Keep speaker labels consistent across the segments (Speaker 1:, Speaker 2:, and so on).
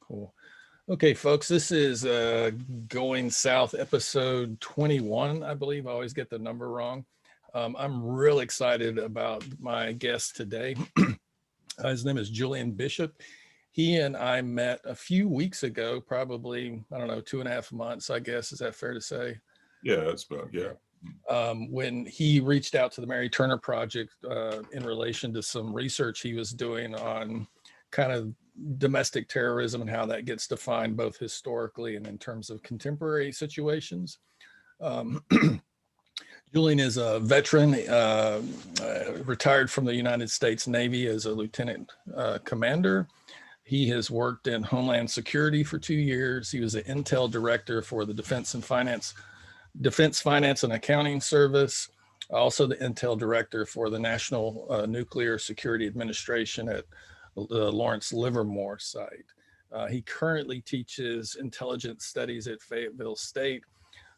Speaker 1: Cool. Okay, folks, this is Going South, episode 21, I believe. I always get the number wrong. I'm really excited about my guest today. His name is Jullian Bishop. He and I met a few weeks ago, probably, I don't know, 2.5 months, I guess. Is that fair to say?
Speaker 2: Yeah, that's about, yeah.
Speaker 1: When he reached out to the Mary Turner Project in relation to some research he was doing on kind of domestic terrorism and how that gets defined both historically and in terms of contemporary situations. Julian is a veteran, retired from the United States Navy as a lieutenant commander. He has worked in Homeland Security for 2 years. He was an intel director for the Defense Finance and Accounting Service, also the intel director for the National Nuclear Security Administration at the Lawrence Livermore site. He currently teaches intelligence studies at Fayetteville State,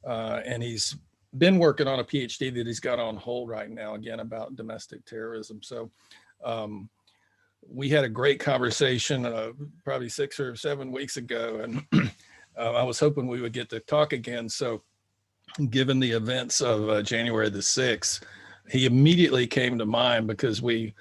Speaker 1: and he's been working on a PhD that he's got on hold right now, again, about domestic terrorism. So we had a great conversation probably 6 or 7 weeks ago, and I was hoping we would get to talk again. So given the events of January the 6th, he immediately came to mind because we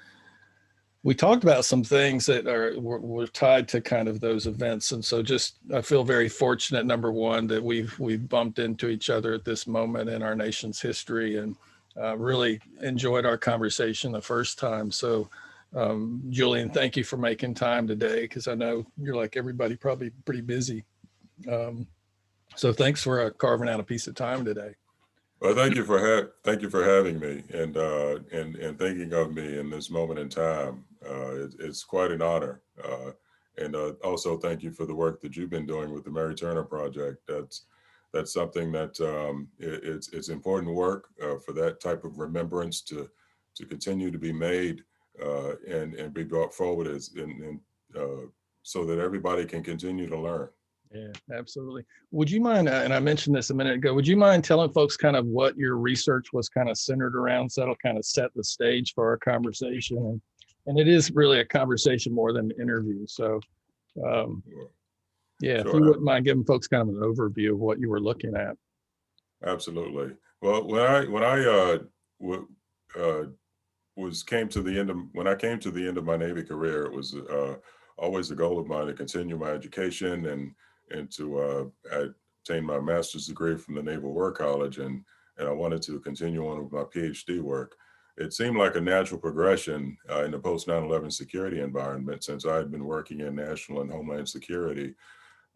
Speaker 1: talked about some things that were tied to kind of those events. And so just, I feel very fortunate, number one, that we've bumped into each other at this moment in our nation's history, and really enjoyed our conversation the first time. So Julian, thank you for making time today, because I know you're like everybody, probably pretty busy. So thanks for carving out a piece of time today.
Speaker 2: Well, thank you for having me and thinking of me in this moment in time. It's quite an honor, and also thank you for the work that you've been doing with the Mary Turner Project. That's something that it's important work for that type of remembrance to continue to be made and be brought forward so that everybody can continue to learn.
Speaker 1: Yeah, absolutely. Would you mind, and I mentioned this a minute ago, would you mind telling folks kind of what your research was kind of centered around, so that'll kind of set the stage for our conversation? And it is really a conversation more than an interview. So yeah, sure. If you wouldn't mind giving folks kind of an overview of what you were looking at.
Speaker 2: Absolutely. Well, when I came to the end of my Navy career, it was always a goal of mine to continue my education and to obtain my master's degree from the Naval War College, and I wanted to continue on with my PhD work. It seemed like a natural progression in the post 9/11 security environment, since I had been working in national and homeland security,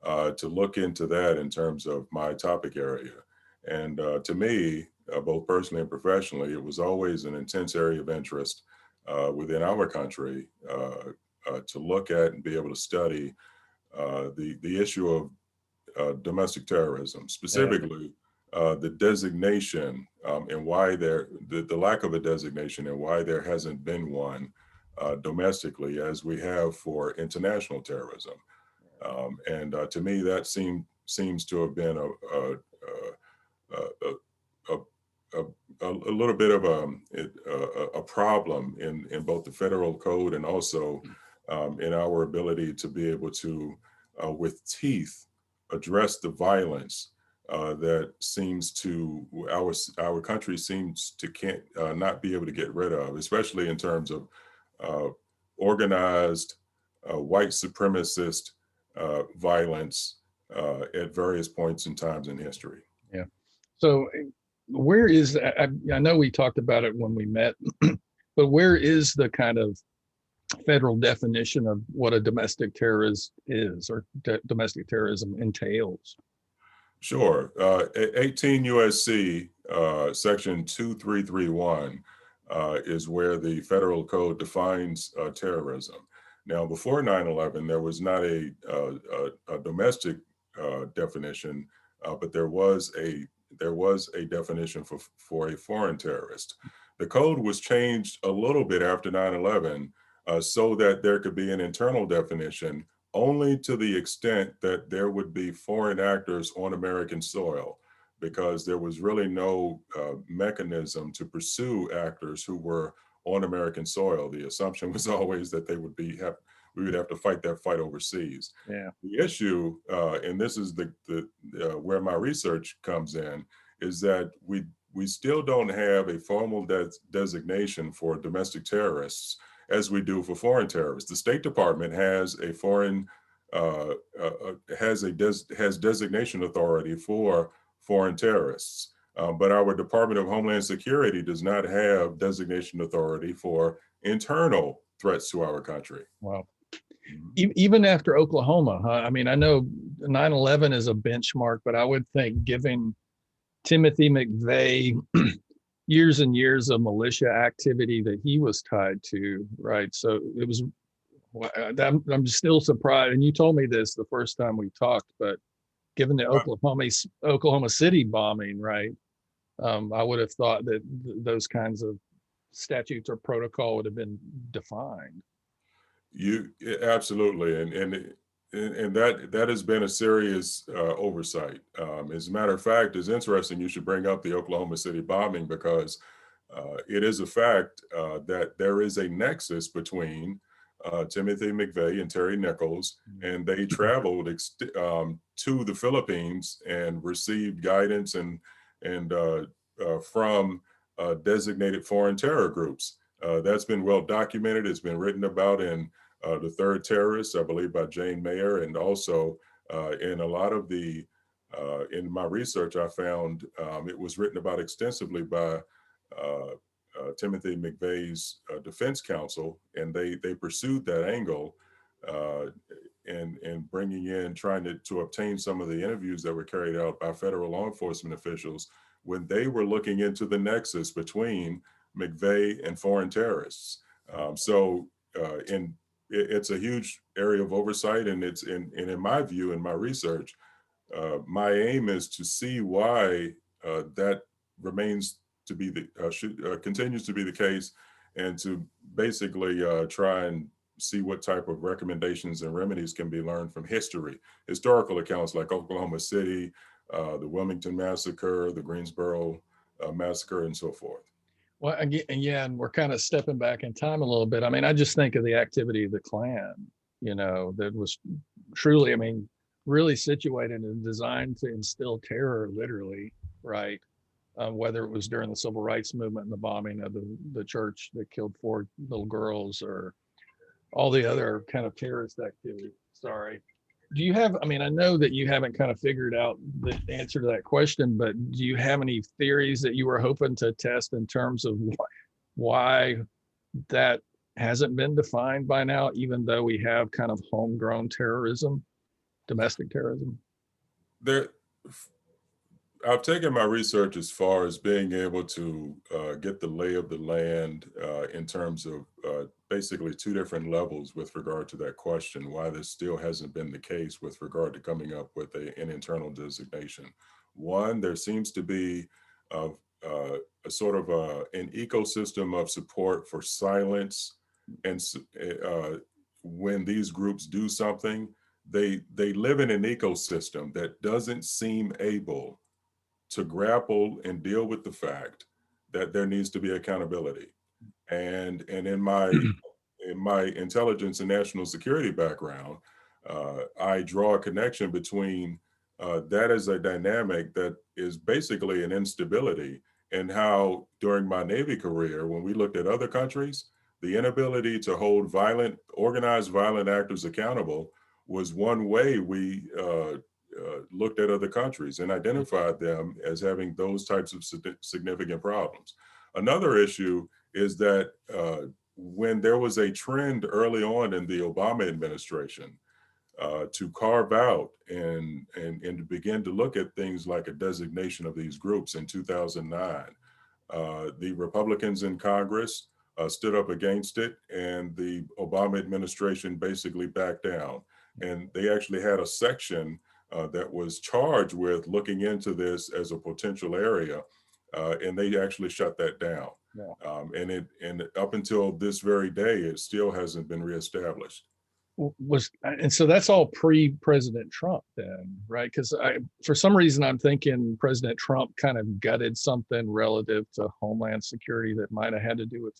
Speaker 2: to look into that in terms of my topic area. And to me, both personally and professionally, it was always an intense area of interest within our country to look at and be able to study the issue of domestic terrorism, specifically the designation and why the lack of a designation and why there hasn't been one domestically as we have for international terrorism. And to me, that seems to have been a little bit of a problem in both the federal code and also in our ability to be able to, with teeth, address the violence that seems to our country seems to not be able to get rid of, especially in terms of organized white supremacist violence at various points in times in history.
Speaker 1: Yeah. So where is, I know we talked about it when we met, but where is the kind of federal definition of what a domestic terrorist is, or domestic terrorism entails?
Speaker 2: Sure. 18 USC section 2331 is where the federal code defines terrorism. Now, before 9/11, there was not a domestic definition, but there was a definition for a foreign terrorist. The code was changed a little bit after 9/11 so that there could be an internal definition, only to the extent that there would be foreign actors on American soil, because there was really no mechanism to pursue actors who were on American soil. The assumption was always that they would we would have to fight that fight overseas.
Speaker 1: Yeah.
Speaker 2: The issue, and this is where my research comes in, is that we still don't have a formal designation for domestic terrorists as we do for foreign terrorists. The State Department has a has designation authority for foreign terrorists, but our Department of Homeland Security does not have designation authority for internal threats to our country.
Speaker 1: Wow. Even after Oklahoma, huh? I mean, I know 9/11 is a benchmark, but I would think giving Timothy McVeigh years and years of militia activity that he was tied to, right? So it was, I'm still surprised. And you told me this the first time we talked, but given the Oklahoma City bombing, right? I would have thought that those kinds of statutes or protocol would have been defined.
Speaker 2: Absolutely, and that has been a serious oversight. As a matter of fact, it's interesting you should bring up the Oklahoma City bombing, because it is a fact that there is a nexus between Timothy McVeigh and Terry Nichols, and they traveled to the Philippines and received guidance and from designated foreign terror groups. That's been well documented. It's been written about in The Third Terrorist, I believe, by Jane Mayer, and also in a lot of in my research, I found it was written about extensively by Timothy McVeigh's defense counsel, and they pursued that angle and bringing in, trying to obtain some of the interviews that were carried out by federal law enforcement officials when they were looking into the nexus between McVeigh and foreign terrorists. It's a huge area of oversight, and in my view, in my research, my aim is to see why that remains to be continues to be the case, and to basically try and see what type of recommendations and remedies can be learned from historical accounts like Oklahoma City, the Wilmington Massacre, the Greensboro Massacre, and so forth.
Speaker 1: Well, and we're kind of stepping back in time a little bit. I mean, I just think of the activity of the Klan, that was truly, I mean, really situated and designed to instill terror, literally, right? Whether it was during the Civil Rights Movement and the bombing of the church that killed 4 little girls, or all the other kind of terrorist activity. Sorry. Do you have, I mean, I know that you haven't kind of figured out the answer to that question, but do you have any theories that you were hoping to test in terms of why that hasn't been defined by now, even though we have kind of homegrown terrorism, domestic terrorism?
Speaker 2: I've taken my research as far as being able to get the lay of the land in terms of basically 2 different levels with regard to that question, why this still hasn't been the case with regard to coming up with an internal designation. One, there seems to be a sort of an ecosystem of support for silence, and when these groups do something, they live in an ecosystem that doesn't seem able to grapple and deal with the fact that there needs to be accountability. And in my intelligence and national security background, I draw a connection between that as a dynamic that is basically an instability, and how during my Navy career, when we looked at other countries, the inability to hold organized violent actors accountable was one way we looked at other countries and identified them as having those types of significant problems. Another issue is that when there was a trend early on in the Obama administration to carve out and to begin to look at things like a designation of these groups in 2009, the Republicans in Congress stood up against it, and the Obama administration basically backed down. And they actually had a section that was charged with looking into this as a potential area, and they actually shut that down. Yeah. And up until this very day, it still hasn't been reestablished.
Speaker 1: And so that's all pre-President Trump then, right? Because for some reason, I'm thinking President Trump kind of gutted something relative to Homeland Security that might have had to do with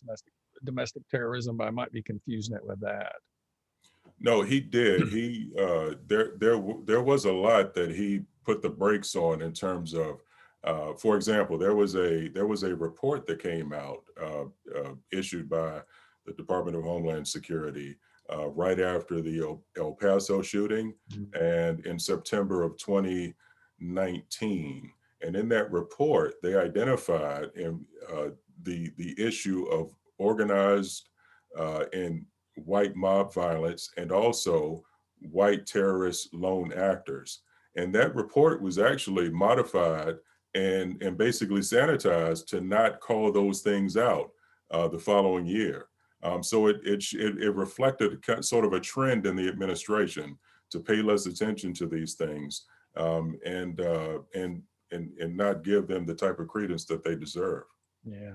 Speaker 1: domestic terrorism, but I might be confusing it with that.
Speaker 2: No, he did. He there was a lot that he put the brakes on in terms of, for example, there was a report that came out issued by the Department of Homeland Security right after the El Paso shooting, and in September of 2019. And in that report, they identified the issue of organized and white mob violence, and also white terrorist lone actors. And that report was actually modified and basically sanitized to not call those things out the following year. So it reflected sort of a trend in the administration to pay less attention to these things, and not give them the type of credence that they deserve.
Speaker 1: Yeah.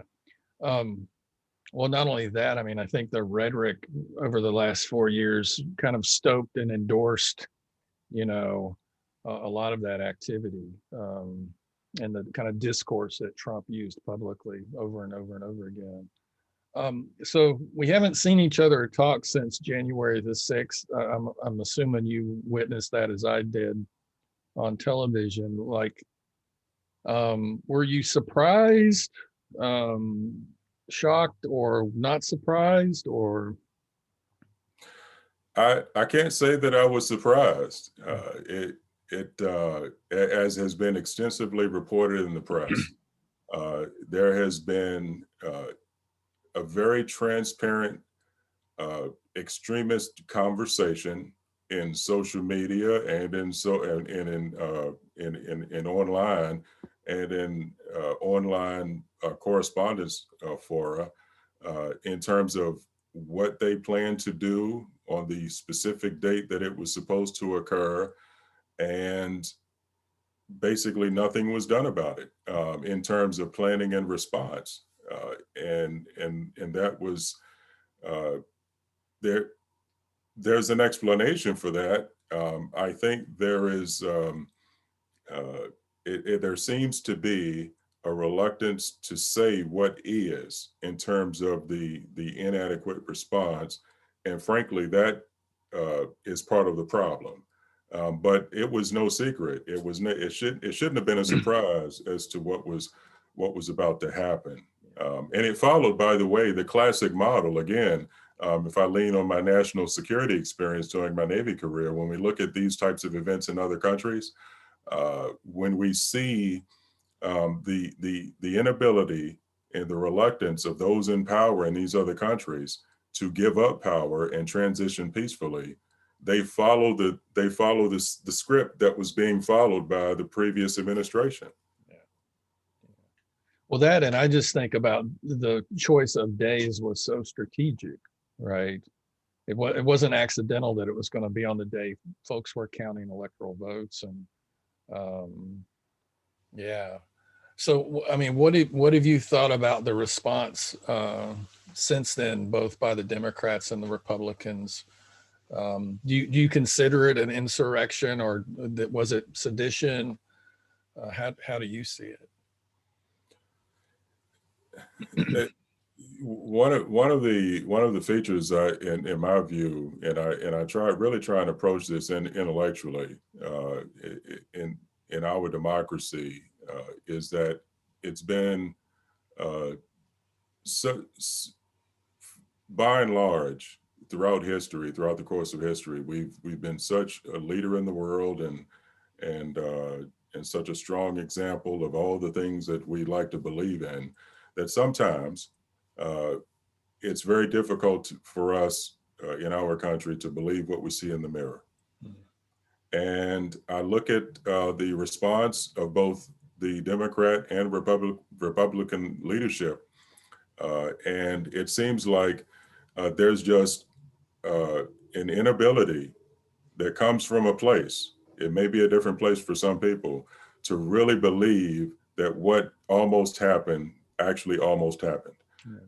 Speaker 1: Well, not only that, I mean, I think the rhetoric over the last 4 years kind of stoked and endorsed, a lot of that activity, and the kind of discourse that Trump used publicly over and over and over again. So we haven't seen each other talk since January the 6th. I'm assuming you witnessed that as I did on television. Like, were you surprised, shocked, or not surprised, or?
Speaker 2: I can't say that I was surprised. As has been extensively reported in the press, there has been a very transparent extremist conversation in social media and in online and in online correspondence fora in terms of what they plan to do on the specific date that it was supposed to occur, and basically nothing was done about it in terms of planning and response. And that was there's an explanation for that. I think there is there seems to be a reluctance to say what is in terms of the inadequate response, and frankly, that is part of the problem. But it was no secret. It shouldn't have been a surprise as to what was about to happen. And it followed, by the way, the classic model. Again, if I lean on my national security experience during my Navy career, when we look at these types of events in other countries, when we see the inability and the reluctance of those in power in these other countries to give up power and transition peacefully, they follow the script that was being followed by the previous administration.
Speaker 1: Well, that, and I just think about the choice of days was so strategic, right? It wasn't accidental that it was going to be on the day folks were counting electoral votes, and yeah. So, I mean, what have you thought about the response since then, both by the Democrats and the Republicans? Do you consider it an insurrection, or was it sedition? How do you see it?
Speaker 2: One of the features in my view, and I really try and approach this intellectually in our democracy, is that it's been by and large throughout the course of history, we've been such a leader in the world and such a strong example of all the things that we like to believe in, that sometimes it's very difficult for us in our country to believe what we see in the mirror. And I look at the response of both the Democrat and Republican leadership, and it seems like there's just an inability that comes from a place. It may be a different place for some people, to really believe that what almost happened actually almost happened.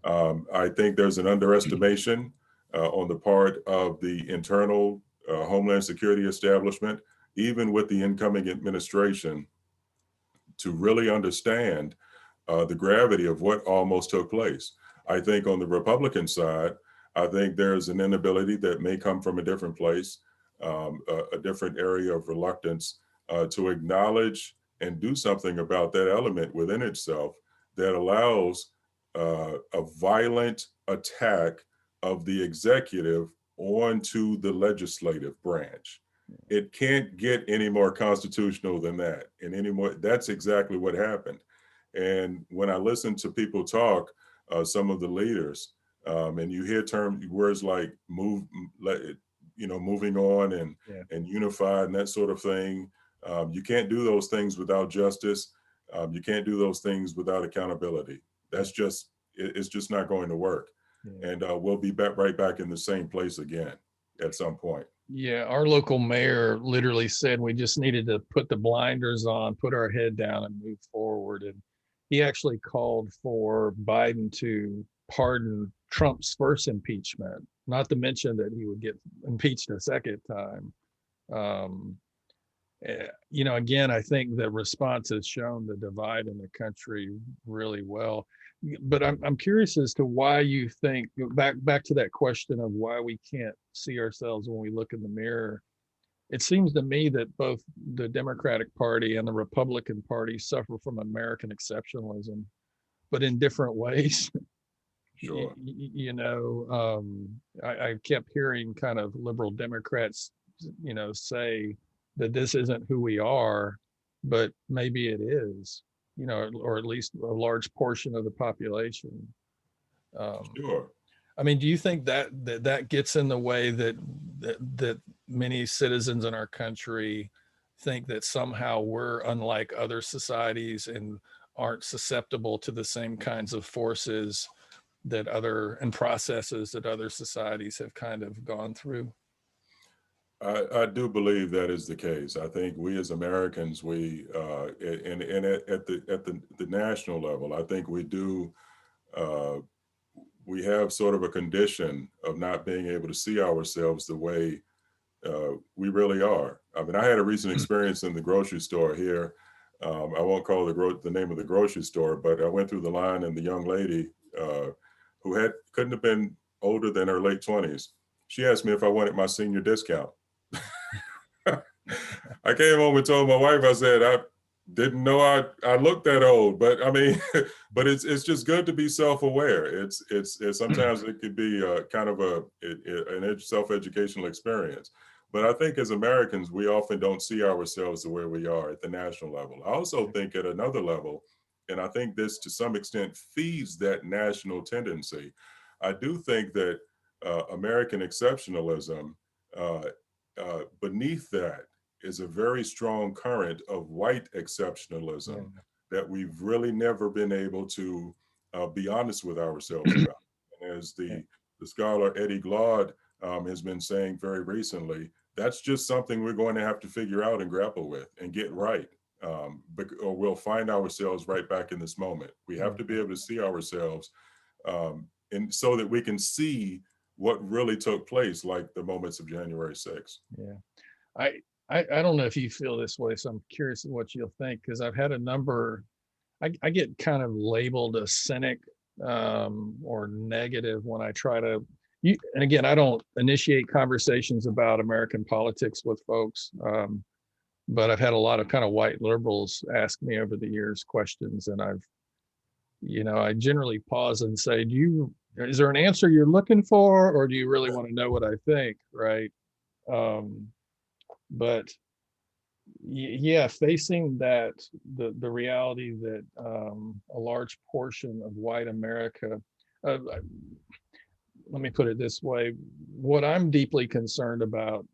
Speaker 2: I think there's an underestimation on the part of the internal Homeland Security establishment, even with the incoming administration, to really understand the gravity of what almost took place. I think on the Republican side, I think there's an inability that may come from a different place, a different area of reluctance to acknowledge and do something about that element within itself that allows a violent attack of the executive onto the legislative branch. It can't get any more constitutional than that. And any more, that's exactly what happened. And when I listen to people talk, some of the leaders, and you hear words like moving on and unified and that sort of thing. You can't do those things without justice. You can't do those things without accountability. It's just not going to work. Yeah. And we'll be right back in the same place again at some point.
Speaker 1: Yeah, our local mayor literally said we just needed to put the blinders on, put our head down and move forward. And he actually called for Biden to pardon Trump's first impeachment, not to mention that he would get impeached a second time. Again, I think the response has shown the divide in the country really well. But I'm curious as to why you think, back to that question of why we can't see ourselves when we look in the mirror. It seems to me that both the Democratic Party and the Republican Party suffer from American exceptionalism, but in different ways.
Speaker 2: Sure.
Speaker 1: I kept hearing kind of liberal Democrats, say that this isn't who we are, but maybe it is, or at least a large portion of the population.
Speaker 2: Sure.
Speaker 1: I mean, do you think that gets in the way that many citizens in our country think that somehow we're unlike other societies and aren't susceptible to the same kinds of forces and processes that other societies have kind of gone through?
Speaker 2: I do believe that is the case. I think we as Americans, at the national level, I think we do. We have sort of a condition of not being able to see ourselves the way we really are. I mean, I had a recent experience in the grocery store here. I won't call the name of the grocery store, but I went through the line and the young lady who couldn't have been older than her late 20s. She asked me if I wanted my senior discount. I came home and told my wife, I said, I didn't know I looked that old, but I mean, but it's just good to be self-aware. It's sometimes it could be kind of an self-educational experience. But I think as Americans, we often don't see ourselves the way we are at the national level. I also think at another level, and I think this to some extent feeds that national tendency. I do think that American exceptionalism, beneath that is a very strong current of white exceptionalism that we've really never been able to be honest with ourselves about. And as the scholar Eddie Glaude has been saying very recently, that's just something we're going to have to figure out and grapple with and get right. Or we'll find ourselves right back in this moment. We have to be able to see ourselves and so that we can see what really took place, like the moments of January 6th.
Speaker 1: Yeah. I don't know if you feel this way, so I'm curious what you'll think, because I've had a number, I get kind of labeled a cynic or negative when I try to, and again, I don't initiate conversations about American politics with folks, but I've had a lot of kind of white liberals ask me over the years questions, and I generally pause and say, is there an answer you're looking for, or do you really want to know what I think, right? But yeah, facing that, the reality that a large portion of white America, let me put it this way, what I'm deeply concerned about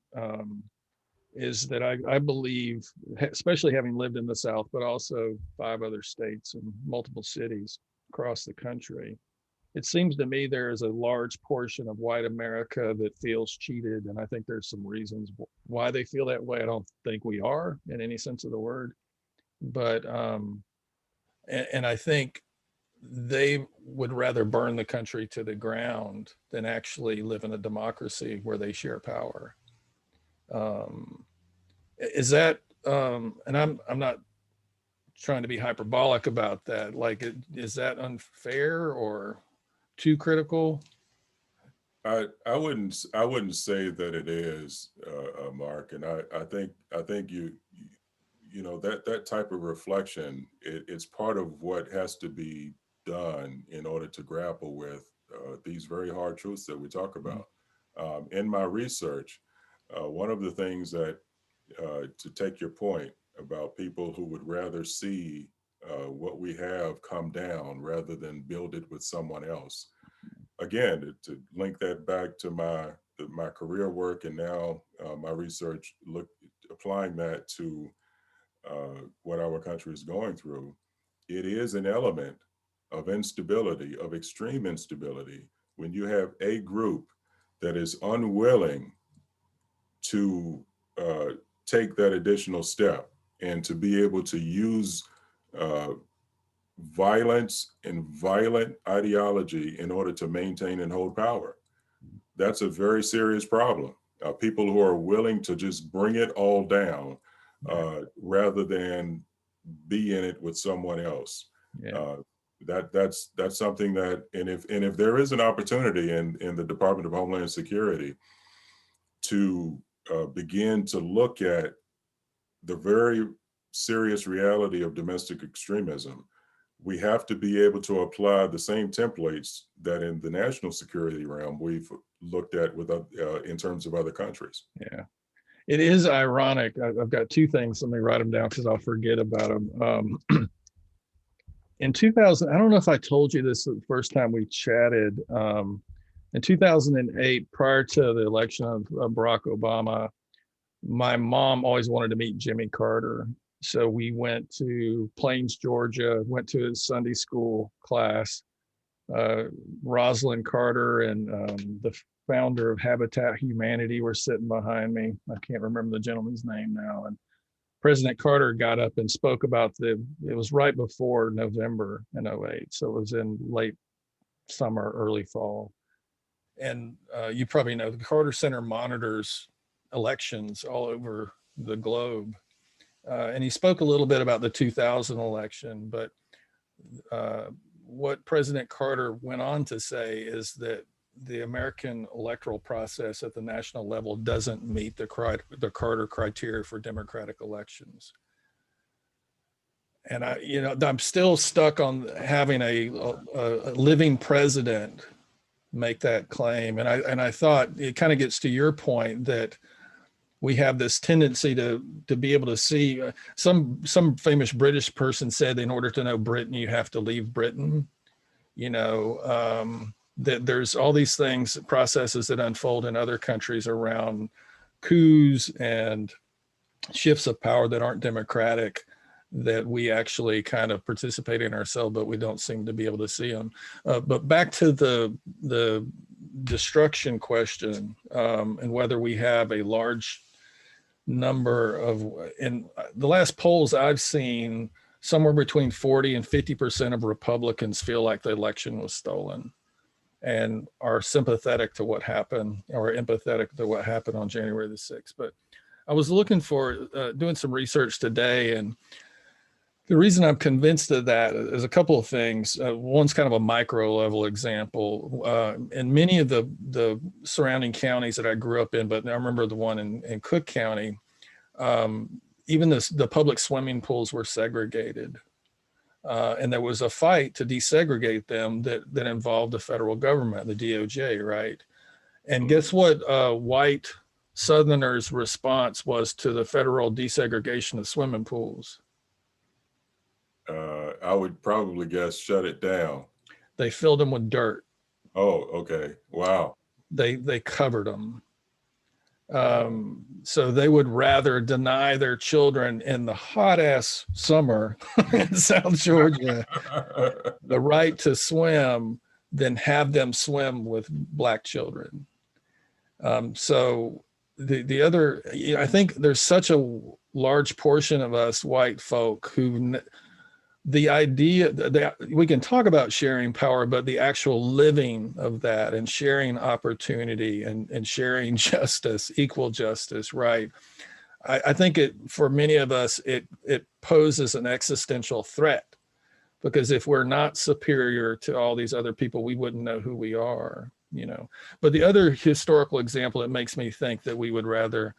Speaker 1: is that I believe, especially having lived in the South, but also 5 other states and multiple cities across the country, it seems to me there is a large portion of white America that feels cheated. And I think there's some reasons why they feel that way. I don't think we are in any sense of the word, but, and I think they would rather burn the country to the ground than actually live in a democracy where they share power. Is that, and I'm not trying to be hyperbolic about that. Like, is that unfair or too critical?
Speaker 2: I wouldn't say that it is, Mark, and I think you know that type of reflection, it's part of what has to be done in order to grapple with these very hard truths that we talk about. In my research, one of the things that, to take your point about people who would rather see what we have come down rather than build it with someone else. Again, to link that back to my career work, and now my research, applying that to what our country is going through, it is an element of instability, of extreme instability, when you have a group that is unwilling to take that additional step and to be able to use uh, violence and violent ideology in order to maintain and hold power. That's a very serious problem. People who are willing to just bring it all down rather than be in it with someone else.
Speaker 1: Yeah.
Speaker 2: That's something that, and if there is an opportunity in the Department of Homeland Security to begin to look at the very serious reality of domestic extremism, we have to be able to apply the same templates that in the national security realm we've looked at with in terms of other countries.
Speaker 1: Yeah. It is ironic. I've got two things. Let me write them down because I'll forget about them. In 2000, I don't know if I told you this the first time we chatted. In 2008, prior to the election of Barack Obama, my mom always wanted to meet Jimmy Carter. So we went to Plains, Georgia, went to his Sunday school class. Rosalind Carter and the founder of Habitat Humanity were sitting behind me. I can't remember the gentleman's name now. And President Carter got up and spoke about it was right before November in 08. So it was in late summer, early fall. And you probably know the Carter Center monitors elections all over the globe. And he spoke a little bit about the 2000 election, but what President Carter went on to say is that the American electoral process at the national level doesn't meet the Carter criteria for democratic elections. And I'm still stuck on having a living president make that claim. And I thought it kind of gets to your point that we have this tendency to be able to see some famous British person said, in order to know Britain, you have to leave Britain. That there's all these things, processes that unfold in other countries around coups and shifts of power that aren't democratic, that we actually kind of participate in ourselves, but we don't seem to be able to see them. But back to the destruction question, and whether we have a large number of, in the last polls I've seen, somewhere between 40 and 50% of Republicans feel like the election was stolen and are sympathetic to what happened, or empathetic to what happened on January the 6th. But I was looking for, doing some research today, and the reason I'm convinced of that is a couple of things. One's kind of a micro level example. In many of the surrounding counties that I grew up in, but I remember the one in Cook County, even the public swimming pools were segregated. And there was a fight to desegregate them that involved the federal government, the DOJ, right? And guess what white Southerners' response was to the federal desegregation of swimming pools?
Speaker 2: I would probably guess shut it down.
Speaker 1: They filled them with dirt.
Speaker 2: Oh, okay. Wow.
Speaker 1: They covered them. So they would rather deny their children in the hot ass summer in South Georgia the right to swim than have them swim with Black children. So the other, I think there's such a large portion of us white folk who, the idea that we can talk about sharing power, but the actual living of that and sharing opportunity and sharing justice, equal justice, right? I think for many of us, it poses an existential threat, because if we're not superior to all these other people, we wouldn't know who we are. you know. But the other historical example that makes me think that we would rather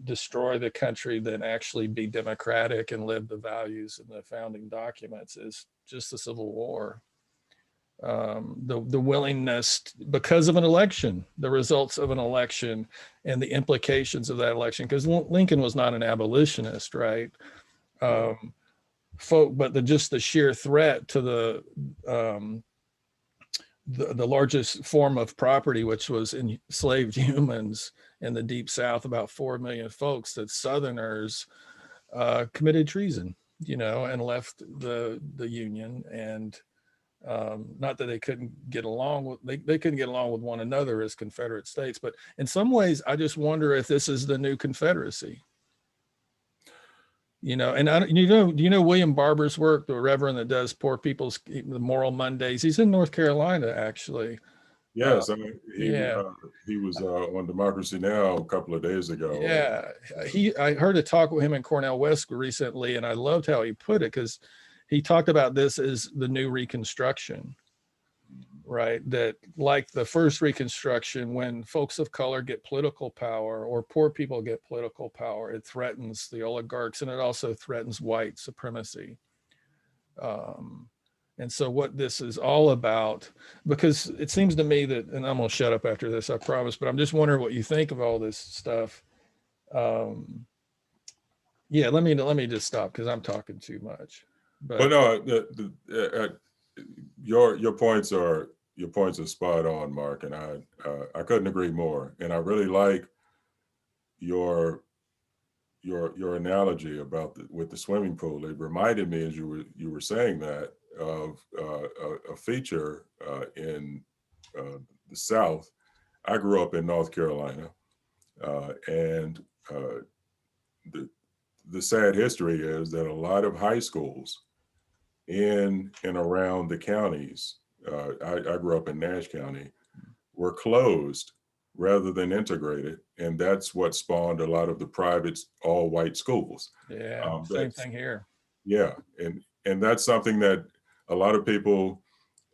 Speaker 1: destroy the country than actually be democratic and live the values in the founding documents is just the Civil War. The willingness, because of an election, the results of an election and the implications of that election, because Lincoln was not an abolitionist, right? But just the sheer threat to the largest form of property, which was enslaved humans in the Deep South, about 4 million folks, that Southerners committed treason, you know, and left the Union. And not that they couldn't get along with, they couldn't get along with one another as Confederate states, but in some ways, I just wonder if this is the new Confederacy. You know, and do you know William Barber's work, the Reverend that does Poor People's the Moral Mondays? He's in North Carolina, actually.
Speaker 2: Yes, I mean, he was on Democracy Now! A couple of days ago.
Speaker 1: Yeah, I heard a talk with him in Cornell West recently, and I loved how he put it, because he talked about this as the new Reconstruction, right? That like the first Reconstruction, when folks of color get political power or poor people get political power, it threatens the oligarchs, and it also threatens white supremacy. And so what this is all about, because it seems to me that, and I'm gonna shut up after this, I promise, but I'm just wondering what you think of all this stuff. Yeah, let me just stop because I'm talking too much.
Speaker 2: But no, your points are spot on, Mark, and I couldn't agree more. And I really like your analogy about with the swimming pool. It reminded me, as you were saying that, of a feature in the South. I grew up in North Carolina, and the sad history is that a lot of high schools in and around the counties, I grew up in Nash County, were closed rather than integrated. And that's what spawned a lot of the private all-white schools.
Speaker 1: Yeah, same thing here.
Speaker 2: Yeah, and that's something that a lot of people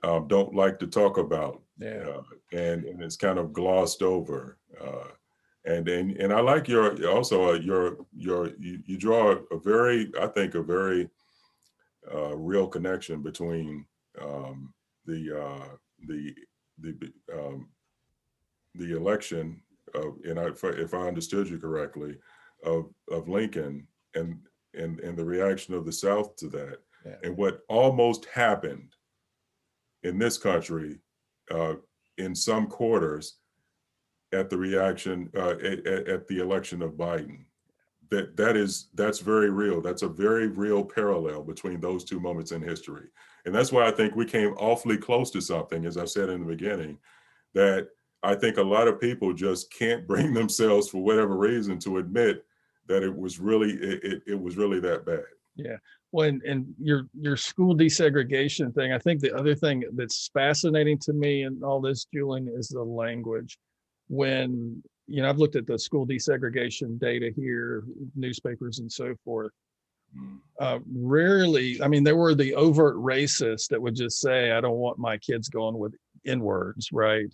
Speaker 2: don't like to talk about.
Speaker 1: Yeah.
Speaker 2: And it's kind of glossed over. And I like you draw a very, I think, a very real connection between the election of, and if I understood you correctly, of Lincoln and the reaction of the South to that, and what almost happened in this country in some quarters at the reaction at the election of Biden. That's very real. That's a very real parallel between those two moments in history. And that's why I think we came awfully close to something, as I said in the beginning, that I think a lot of people just can't bring themselves, for whatever reason, to admit that it was really that bad.
Speaker 1: Yeah. Well, and your school desegregation thing, I think the other thing that's fascinating to me in all this, Julian, is the language. When, you know, I've looked at the school desegregation data here, newspapers and so forth. Rarely, I mean, there were the overt racists that would just say, I don't want my kids going with N-words, right?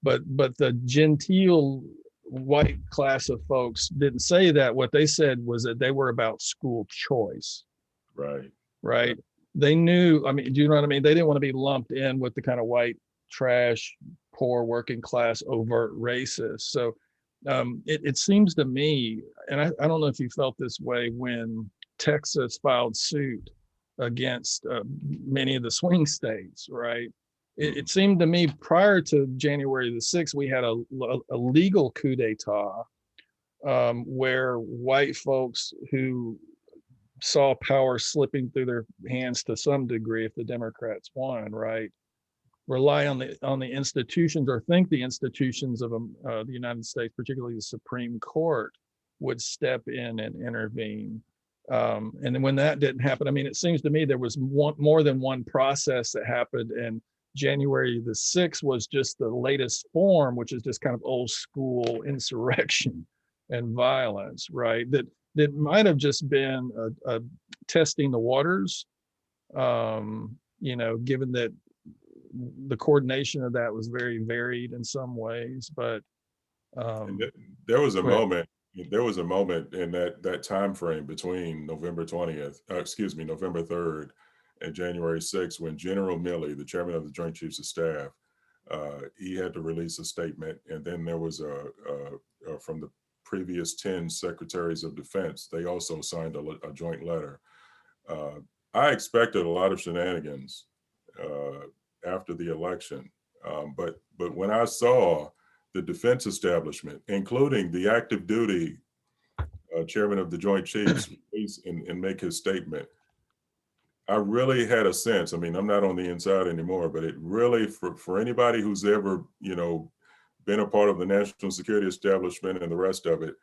Speaker 1: But the genteel white class of folks didn't say that. What they said was that they were about school choice. Right. They knew, I mean, do you know what I mean? They didn't want to be lumped in with the kind of white trash, poor working class, overt racist. So it seems to me, and I don't know if you felt this way when Texas filed suit against many of the swing states, right? It seemed to me prior to January the 6th, we had a legal coup d'etat where white folks who saw power slipping through their hands to some degree if the Democrats won, right, rely on the institutions, or think the institutions of the United States, particularly the Supreme Court, would step in and intervene. And then when that didn't happen, I mean, it seems to me there was more than one process that happened, and January the 6th was just the latest form, which is just kind of old school insurrection and violence, right? That might have just been a testing the waters, you know, given that the coordination of that was very varied in some ways, but
Speaker 2: And there was a
Speaker 1: go ahead.
Speaker 2: moment. There was a moment in that time frame between November 20th, November 3rd, and January 6th, when General Milley, the chairman of the Joint Chiefs of Staff, he had to release a statement, and then there was from the previous 10 secretaries of defense, they also signed a joint letter. I expected a lot of shenanigans after the election, but when I saw the defense establishment, including the active duty chairman of the Joint Chiefs, and make his statement, I really had a sense. I mean, I'm not on the inside anymore, but it really, for anybody who's ever, been a part of the national security establishment and the rest of it,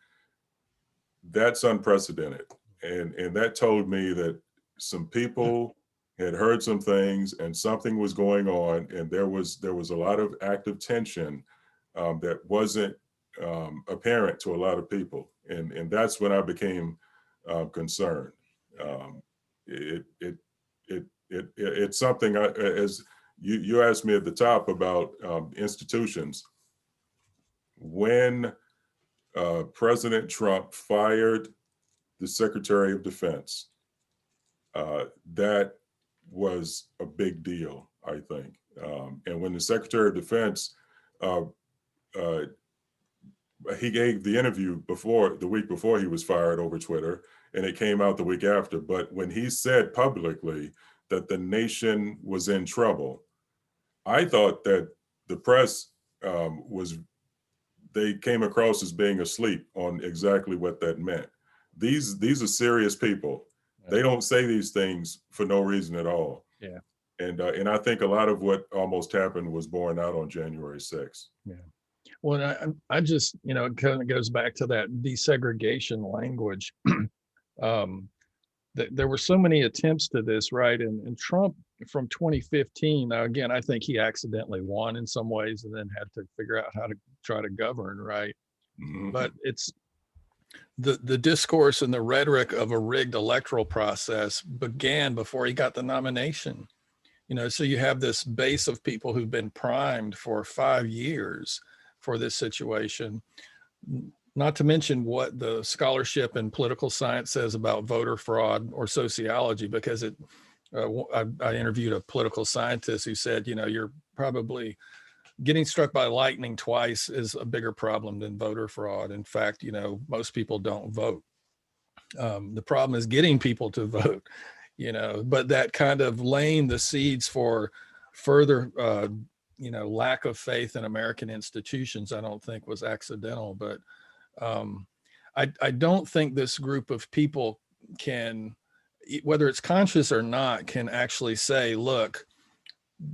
Speaker 2: that's unprecedented. And that told me that some people had heard some things and something was going on, and there was a lot of active tension that wasn't apparent to a lot of people, and that's when I became concerned. It's something as you asked me at the top about institutions. When President Trump fired the Secretary of Defense, that was a big deal, I think. And when the Secretary of Defense, he gave the interview the week before he was fired over Twitter, and it came out the week after. But when he said publicly that the nation was in trouble, I thought that the press they came across as being asleep on exactly what that meant. These are serious people. They don't say these things for no reason at all.
Speaker 1: Yeah.
Speaker 2: And I think a lot of what almost happened was borne out on January 6th.
Speaker 1: Yeah. Well, I just, it kind of goes back to that desegregation language. There were so many attempts to this, right? And Trump from 2015, now again, I think he accidentally won in some ways and then had to figure out how to try to govern, right? Mm-hmm. But it's the discourse and the rhetoric of a rigged electoral process began before he got the nomination. So you have this base of people who've been primed for 5 years for this situation, not to mention what the scholarship in political science says about voter fraud or sociology, because I interviewed a political scientist who said, you're probably getting struck by lightning twice is a bigger problem than voter fraud. In fact, most people don't vote. The problem is getting people to vote, but that kind of laying the seeds for further lack of faith in American institutions, I don't think was accidental. But I don't think this group of people can, whether it's conscious or not, can actually say, look,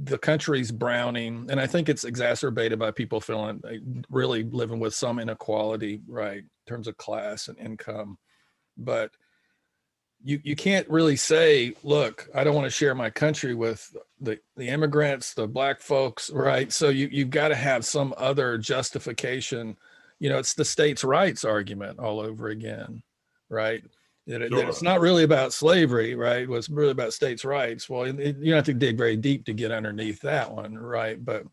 Speaker 1: the country's browning. And I think it's exacerbated by people feeling really living with some inequality, right, in terms of class and income. But you can't really say, look, I don't want to share my country with the immigrants, the Black folks, right? So you've got to have some other justification. It's the states' rights argument all over again, right? That it's not really about slavery, right? It was really about states' rights. Well, you don't have to dig very deep to get underneath that one, right? But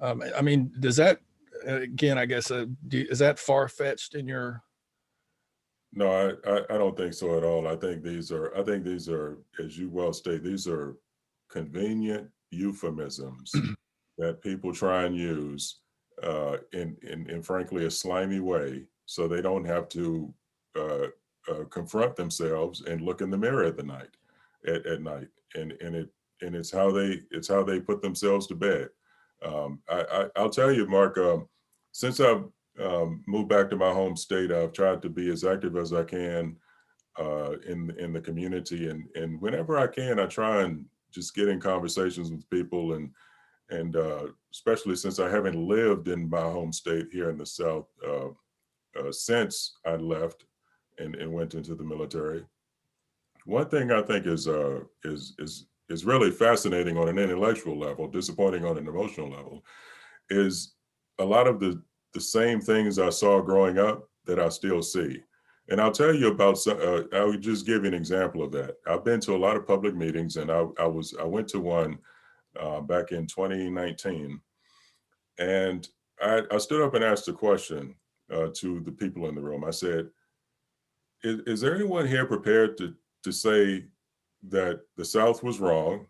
Speaker 1: I mean, does that, again, I guess, is that far-fetched in your?
Speaker 2: No, I don't think so at all. I think these are, as you well state, these are convenient euphemisms that people try and use in frankly a slimy way, so they don't have to confront themselves and look in the mirror at night, and it's how they put themselves to bed. I'll tell you, Mark, since I've moved back to my home state, I've tried to be as active as I can in the community, and whenever I can, I try and just get in conversations with people, and especially since I haven't lived in my home state here in the South since I left and went into the military. One thing I think is really fascinating on an intellectual level, disappointing on an emotional level, is a lot of the same things I saw growing up that I still see. And I'll tell you about I would just give you an example of that. I've been to a lot of public meetings, and I went to one back in 2019. And I stood up and asked a question to the people in the room. I said, is there anyone here prepared to say that the South was wrong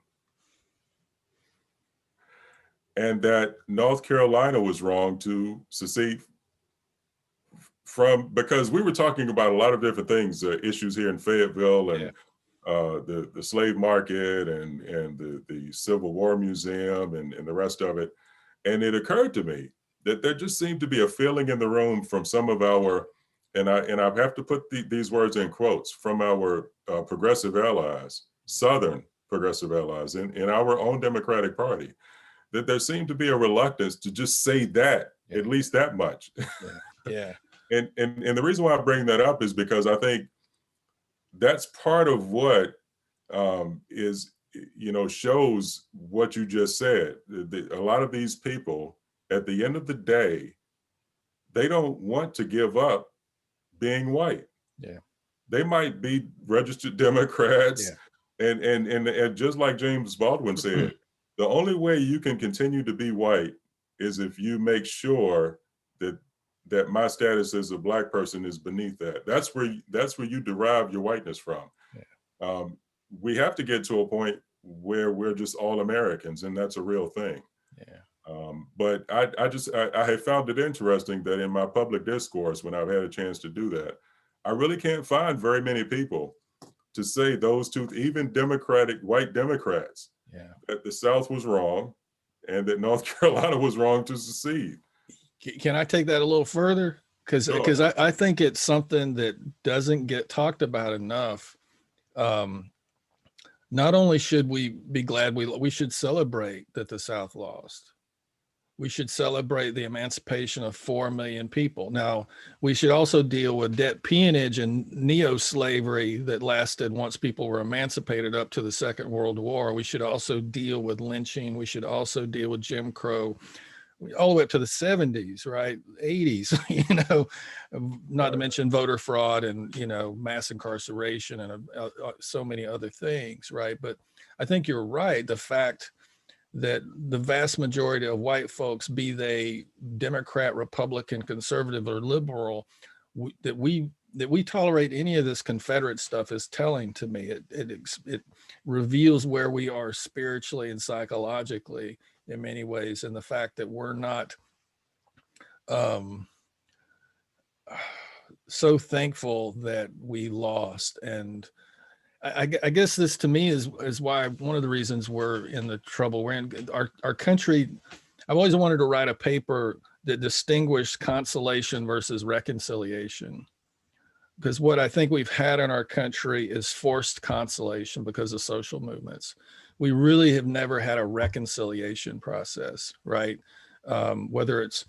Speaker 2: and that North Carolina was wrong to secede from, because we were talking about a lot of different things, issues here in Fayetteville, and the slave market, and the Civil War Museum, and the rest of it. And it occurred to me that there just seemed to be a feeling in the room from some of our, and I have to put these words in quotes, from our progressive allies, Southern progressive allies in our own Democratic Party, that there seemed to be a reluctance to just say that, at least that much.
Speaker 1: Yeah.
Speaker 2: And the reason why I bring that up is because I think that's part of what is, shows what you just said. A lot of these people, at the end of the day, they don't want to give up being white.
Speaker 1: Yeah.
Speaker 2: They might be registered Democrats.
Speaker 1: Yeah.
Speaker 2: And just like James Baldwin said, the only way you can continue to be white is if you make sure that my status as a Black person is beneath that. That's where you derive your whiteness from. Yeah. We have to get to a point where we're just all Americans, and that's a real thing. Yeah. But I have found it interesting that in my public discourse, when I've had a chance to do that, I really can't find very many people to say those two, even white Democrats, that the South was wrong and that North Carolina was wrong to secede.
Speaker 1: Can I take that a little further? Because I think it's something that doesn't get talked about enough. Not only should we be glad we should celebrate that the South lost. We should celebrate the emancipation of 4 million people. Now, we should also deal with debt peonage and neo-slavery that lasted once people were emancipated up to the Second World War. We should also deal with lynching. We should also deal with Jim Crow, all the way up to the 70s, right? 80s, not to mention voter fraud and, mass incarceration and so many other things, right? But I think you're right. The fact that the vast majority of white folks, be they Democrat, Republican, conservative, or liberal, that we tolerate any of this Confederate stuff is telling to me. It reveals where we are spiritually and psychologically in many ways, and the fact that we're not so thankful that we lost. And I guess this to me is why one of the reasons we're in the trouble we're in. Our country, I've always wanted to write a paper that distinguished consolation versus reconciliation, because what I think we've had in our country is forced consolation because of social movements. We really have never had a reconciliation process, right? Whether it's,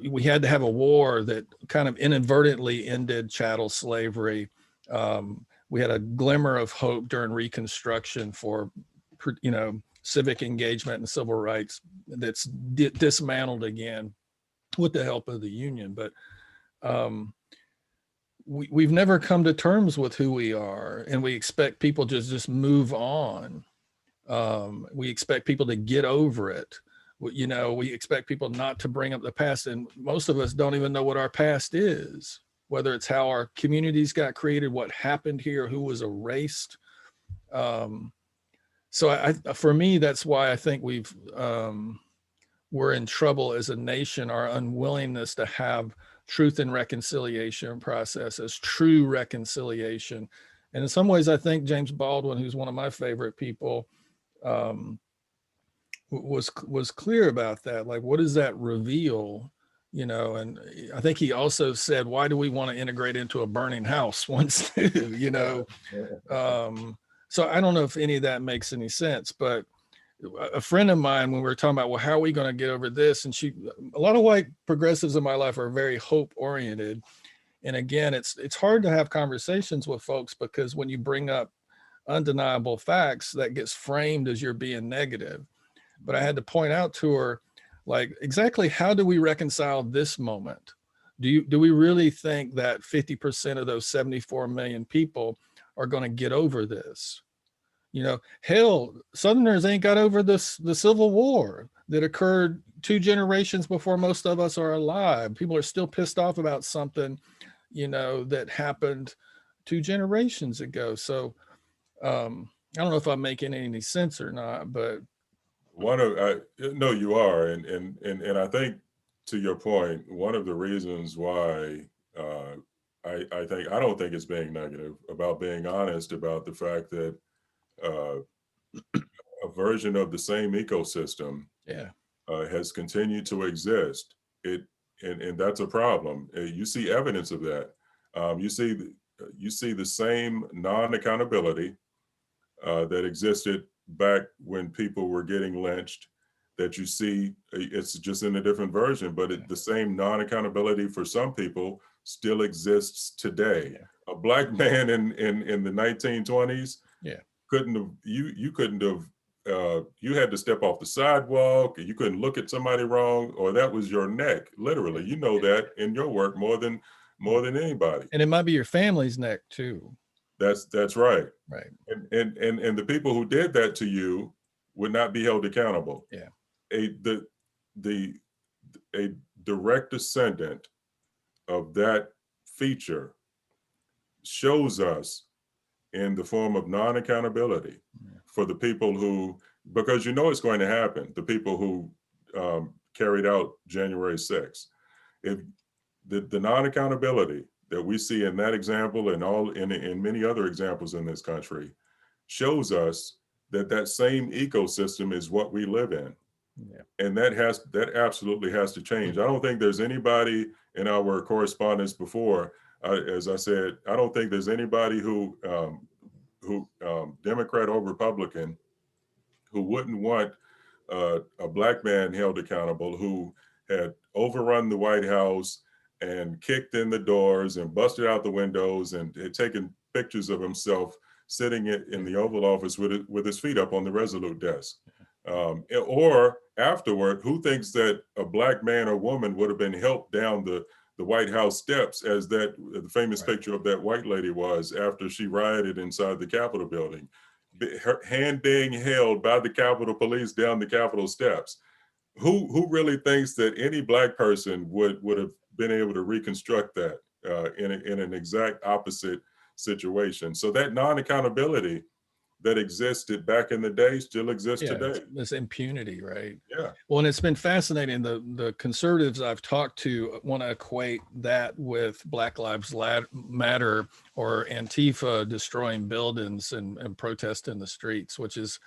Speaker 1: we had to have a war that kind of inadvertently ended chattel slavery. We had a glimmer of hope during Reconstruction for, civic engagement and civil rights that's dismantled again with the help of the Union. But we've never come to terms with who we are, and we expect people to just move on. We expect people to get over it. We expect people not to bring up the past, and most of us don't even know what our past is, whether it's how our communities got created, what happened here, who was erased. So for me, that's why I think we're in trouble as a nation, our unwillingness to have truth and reconciliation processes, true reconciliation. And in some ways, I think James Baldwin, who's one of my favorite people, was clear about that. Like, what does that reveal? And I think he also said, why do we want to integrate into a burning house once too, so I don't know if any of that makes any sense, but a friend of mine, when we were talking about, well, how are we going to get over this? And a lot of white progressives in my life are very hope oriented. And again, it's hard to have conversations with folks because when you bring up undeniable facts, that gets framed as you're being negative. But I had to point out to her, like, exactly how do we reconcile this moment? Do we really think that 50% of those 74 million people are going to get over this? You know, hell, Southerners ain't got over the Civil War that occurred 2 generations before most of us are alive. People are still pissed off about something, you know, that happened 2 generations ago. So I don't know if I'm making any sense or not, but
Speaker 2: no, you are, and I think, to your point, one of the reasons why I don't think it's being negative, about being honest about the fact that uh, a version of the same ecosystem
Speaker 1: yeah,
Speaker 2: has continued to exist. It and that's a problem. You see evidence of that. You see the same non-accountability that existed back when people were getting lynched, that you see. It's just in a different version, but the same non-accountability for some people still exists today.
Speaker 1: yeah,
Speaker 2: A black man in the 1920s
Speaker 1: yeah,
Speaker 2: couldn't have, you couldn't have, you had to step off the sidewalk, you couldn't look at somebody wrong, or that was your neck, literally. You know that in your work more than anybody.
Speaker 1: and it might be your family's neck too.
Speaker 2: That's right.
Speaker 1: Right.
Speaker 2: And the people who did that to you would not be held accountable.
Speaker 1: Yeah.
Speaker 2: The a direct descendant of that feature shows us in the form of non-accountability for the people who, because you know it's going to happen, the people who carried out January 6th. If the non-accountability that we see in that example and in many other examples in this country shows us that that same ecosystem is what we live in.
Speaker 1: Yeah.
Speaker 2: And that absolutely has to change. I don't think there's anybody in our correspondence before, as I said, I don't think there's anybody who Democrat or Republican, who wouldn't want a black man held accountable who had overrun the White House and kicked in the doors and busted out the windows and had taken pictures of himself sitting in the Oval Office with his feet up on the Resolute desk. Or afterward, who thinks that a black man or woman would have been helped down the White House steps, as the famous picture of that white lady was after she rioted inside the Capitol building, her hand being held by the Capitol Police down the Capitol steps. Who really thinks that any black person would have been able to reconstruct that in an exact opposite situation? So that non-accountability that existed back in the day still exists today.
Speaker 1: This impunity, right?
Speaker 2: Yeah.
Speaker 1: Well, and it's been fascinating. The conservatives I've talked to want to equate that with Black Lives Matter or Antifa destroying buildings and protest in the streets, which is,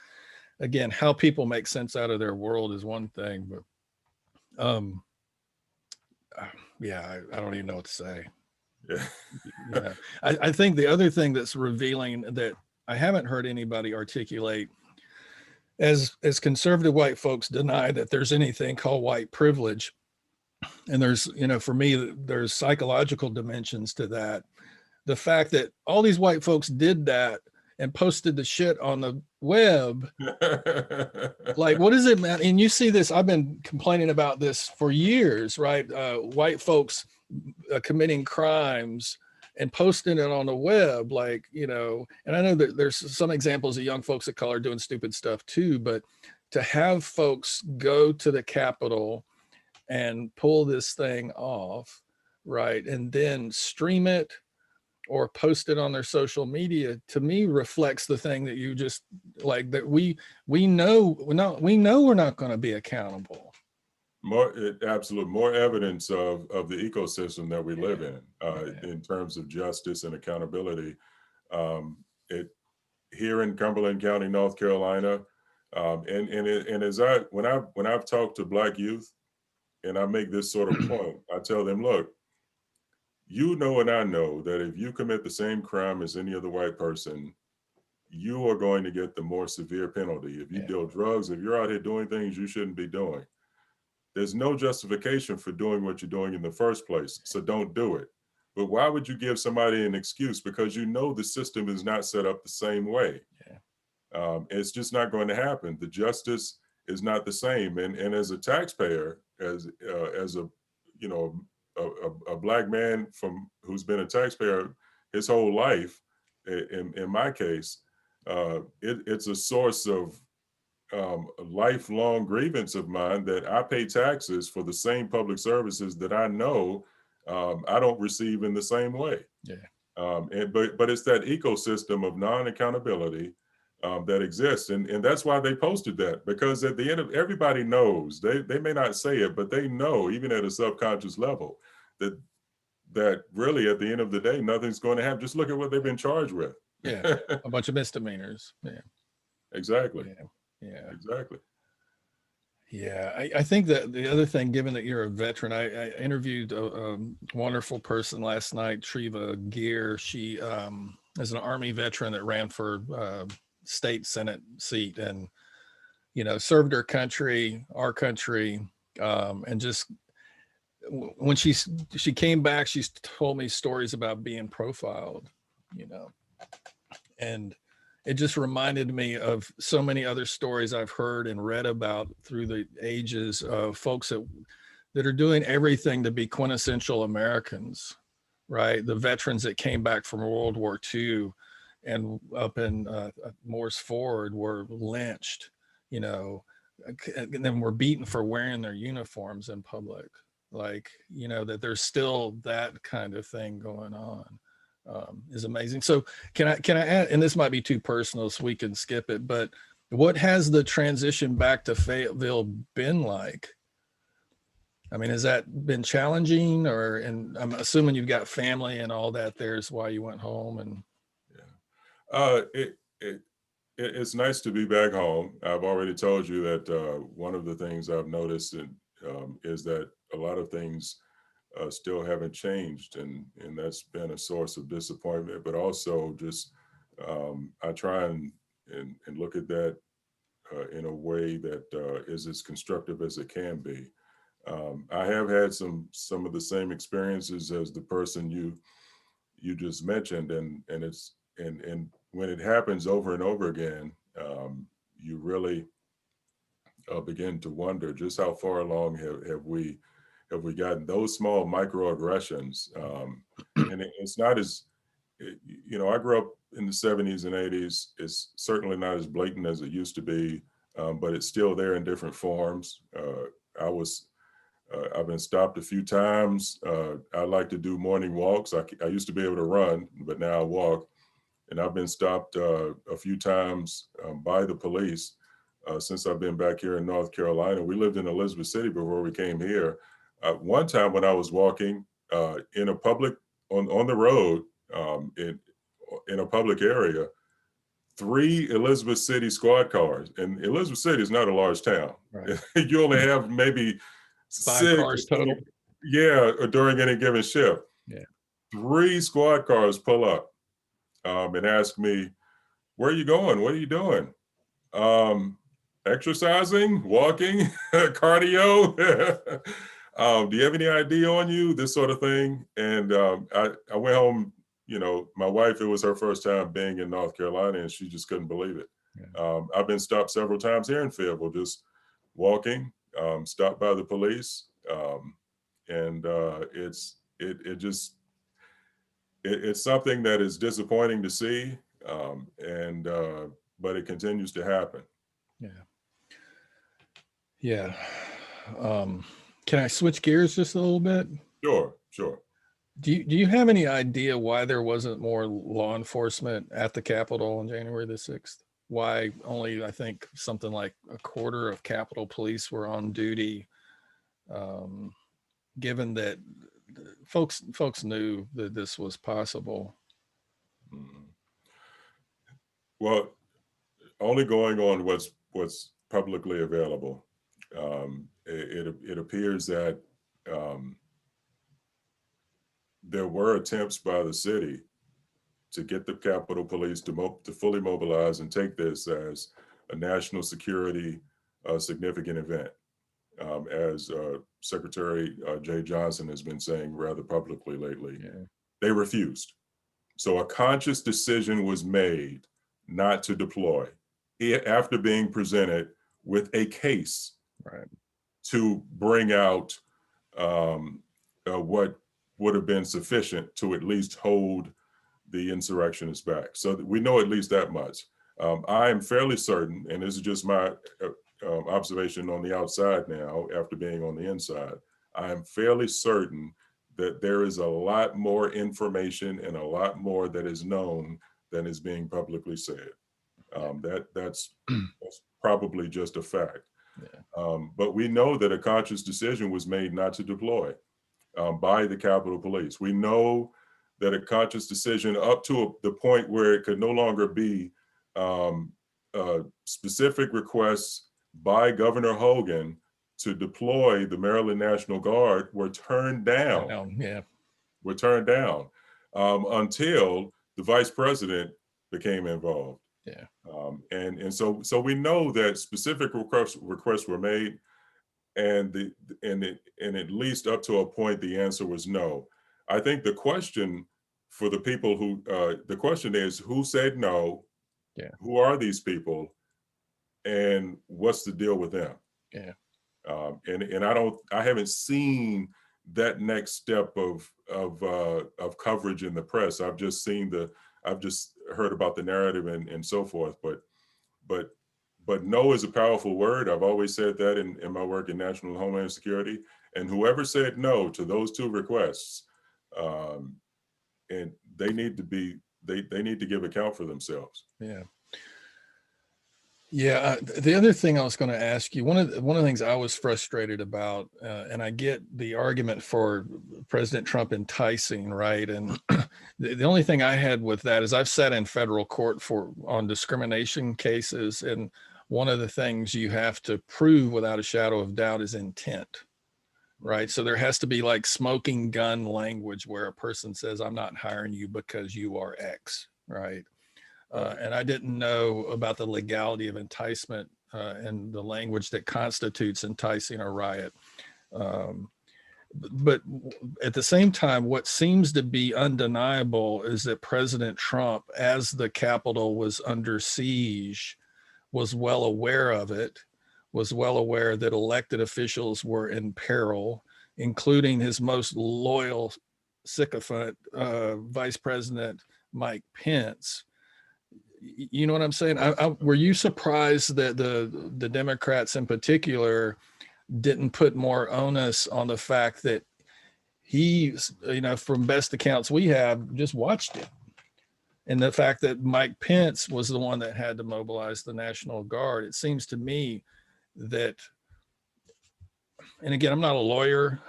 Speaker 1: again, how people make sense out of their world is one thing, but yeah, I don't even know what to say.
Speaker 2: Yeah.
Speaker 1: I think the other thing that's revealing that I haven't heard anybody articulate, as conservative white folks deny that there's anything called white privilege. And there's, you know, for me, there's psychological dimensions to that. The fact that all these white folks did that and posted the shit on the web. Like, what does it matter? And you see this, I've been complaining about this for years, right? White folks committing crimes and posting it on the web, like, you know, and I know that there's some examples of young folks of color doing stupid stuff too, but to have folks go to the Capitol and pull this thing off, right, and then stream it or post it on their social media, to me reflects the thing that you just, like, that we know we're not going to be accountable.
Speaker 2: More evidence of the ecosystem that we live in terms of justice and accountability. Here in Cumberland County, North Carolina, and as when I've talked to Black youth, and I make this sort of point, I tell them, look, you know and I know that if you commit the same crime as any other white person, you are going to get the more severe penalty. If you deal drugs, if you're out here doing things you shouldn't be doing, there's no justification for doing what you're doing in the first place. So don't do it. But why would you give somebody an excuse? Because you know the system is not set up the same way. It's just not going to happen. The justice is not the same. And as a taxpayer, as a, you know, a Black man who's been a taxpayer his whole life, in my case, it's a source of a lifelong grievance of mine that I pay taxes for the same public services that I know I don't receive in the same way.
Speaker 1: Yeah.
Speaker 2: But it's that ecosystem of non-accountability that exists, and that's why they posted that, because at the end of, everybody knows, they may not say it, but they know, even at a subconscious level, that really at the end of the day, nothing's going to happen. Just look at what they've been charged with.
Speaker 1: Yeah, a bunch of misdemeanors. Yeah,
Speaker 2: exactly.
Speaker 1: Yeah,
Speaker 2: exactly.
Speaker 1: Yeah, I think that the other thing, given that you're a veteran, I interviewed a wonderful person last night, Treva Gear. She is an Army veteran that ran for state Senate seat, and served her country, our country, and just when she came back, she's told me stories about being profiled, and it just reminded me of so many other stories I've heard and read about through the ages of folks that are doing everything to be quintessential Americans, right? The veterans that came back from World War II and up in Morse Ford were lynched, and then were beaten for wearing their uniforms in public. Like, that there's still that kind of thing going on. Is amazing. So can I add, and this might be too personal, so we can skip it, but what has the transition back to Fayetteville been like? I mean, has that been challenging, and I'm assuming you've got family and all that there's why you went home. And
Speaker 2: it's nice to be back home. I've already told you that one of the things I've noticed is that a lot of things still haven't changed, and that's been a source of disappointment. But also, just I try and look at that in a way that is as constructive as it can be. I have had some of the same experiences as the person you just mentioned, and when it happens over and over again, you really begin to wonder just how far along have we gotten. Those small microaggressions, and it's not as, I grew up in the 70s and 80s. It's certainly not as blatant as it used to be, but it's still there in different forms. I've been stopped a few times. I like to do morning walks. I used to be able to run, but now I walk. And I've been stopped a few times by the police since I've been back here in North Carolina. We lived in Elizabeth City before we came here. One time when I was walking in a public, on the road, in a public area, 3 Elizabeth City squad cars, and Elizabeth City is not a large town. Right. You only have maybe
Speaker 1: 5 cars total.
Speaker 2: Yeah, during any given shift.
Speaker 1: Yeah.
Speaker 2: 3 squad cars pull up and ask me, "Where are you going? What are you doing?" Exercising, walking, cardio. Do you have any ID on you? This sort of thing. And I went home. My wife, it was her first time being in North Carolina, and she just couldn't believe it. Yeah. I've been stopped several times here in Fayetteville, just walking, stopped by the police. And it's something that is disappointing to see. But it continues to happen.
Speaker 1: Yeah. Can I switch gears just a little bit?
Speaker 2: Sure.
Speaker 1: Do you have any idea why there wasn't more law enforcement at the Capitol on January the 6th? Why only, I think, something like a quarter of Capitol Police were on duty, given that folks knew that this was possible?
Speaker 2: Well, only going on what's publicly available. It appears that there were attempts by the city to get the Capitol Police to fully mobilize and take this as a national security significant event, as Secretary Jay Johnson has been saying rather publicly lately. Yeah. They refused. So a conscious decision was made not to deploy after being presented with a case, right, to bring out what would have been sufficient to at least hold the insurrectionists back. So we know at least that much. I am fairly certain, and this is just my observation on the outside now after being on the inside, I am fairly certain that there is a lot more information and a lot more that is known than is being publicly said. That's probably just a fact.
Speaker 1: Yeah.
Speaker 2: But we know that a conscious decision was made not to deploy by the Capitol Police. We know that a conscious decision up to the point where it could no longer be specific requests by Governor Hogan to deploy the Maryland National Guard were turned down.
Speaker 1: Yeah.
Speaker 2: Were turned down until the vice president became involved.
Speaker 1: Yeah.
Speaker 2: And so we know that specific requests were made, and at least up to a point the answer was no. I think the question for the people who the question is, who said no?
Speaker 1: Yeah.
Speaker 2: Who are these people, and what's the deal with them?
Speaker 1: Yeah.
Speaker 2: And I haven't seen that next step of coverage in the press. I've just heard about the narrative and so forth, but no is a powerful word. I've always said that in my work in National Homeland Security. And whoever said no to those two requests, and they need to give account for themselves.
Speaker 1: Yeah. Yeah. The other thing I was going to ask you, one of the things I was frustrated about, and I get the argument for President Trump enticing, right? And the only thing I had with that is I've sat in federal court on discrimination cases, and one of the things you have to prove without a shadow of doubt is intent, right? So there has to be like smoking gun language where a person says, I'm not hiring you because you are X, right? And I didn't know about the legality of enticement and the language that constitutes enticing a riot. But at the same time, what seems to be undeniable is that President Trump, as the Capitol was under siege, was well aware of it, was well aware that elected officials were in peril, including his most loyal sycophant, Vice President Mike Pence. You know what I'm saying? Were you surprised that the Democrats in particular didn't put more onus on the fact that he, from best accounts we have, just watched it? And the fact that Mike Pence was the one that had to mobilize the National Guard, it seems to me that, and again, I'm not a lawyer,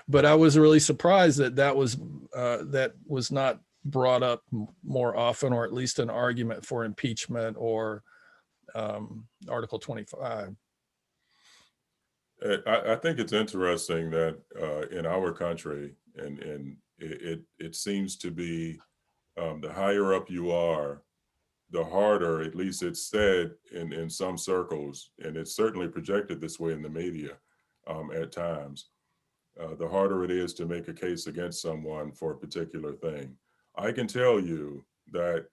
Speaker 1: but I was really surprised that was not brought up more often, or at least an argument for impeachment or Article 25.
Speaker 2: I think it's interesting that in our country, and it seems to be the higher up you are, the harder, at least it's said in some circles, and it's certainly projected this way in the media at times, the harder it is to make a case against someone for a particular thing. I can tell you that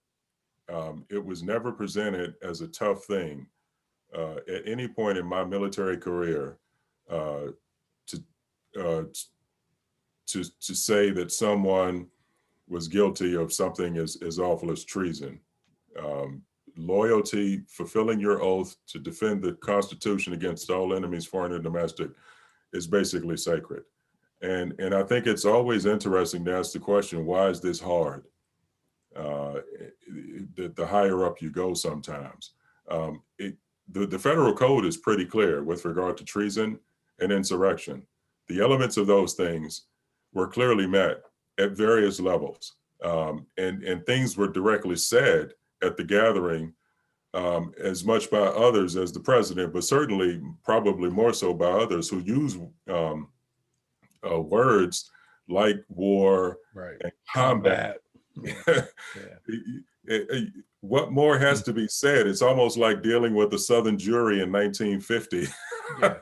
Speaker 2: it was never presented as a tough thing at any point in my military career to say that someone was guilty of something as awful as treason. Loyalty, fulfilling your oath to defend the Constitution against all enemies, foreign and domestic, is basically sacred. And I think it's always interesting to ask the question, why is this hard? The higher up you go sometimes. The federal code is pretty clear with regard to treason and insurrection. The elements of those things were clearly met at various levels. And things were directly said at the gathering as much by others as the president, but certainly probably more so by others who use words like war,
Speaker 1: right,
Speaker 2: and combat.
Speaker 1: Yeah.
Speaker 2: What more has to be said? It's almost like dealing with a Southern jury in 1950,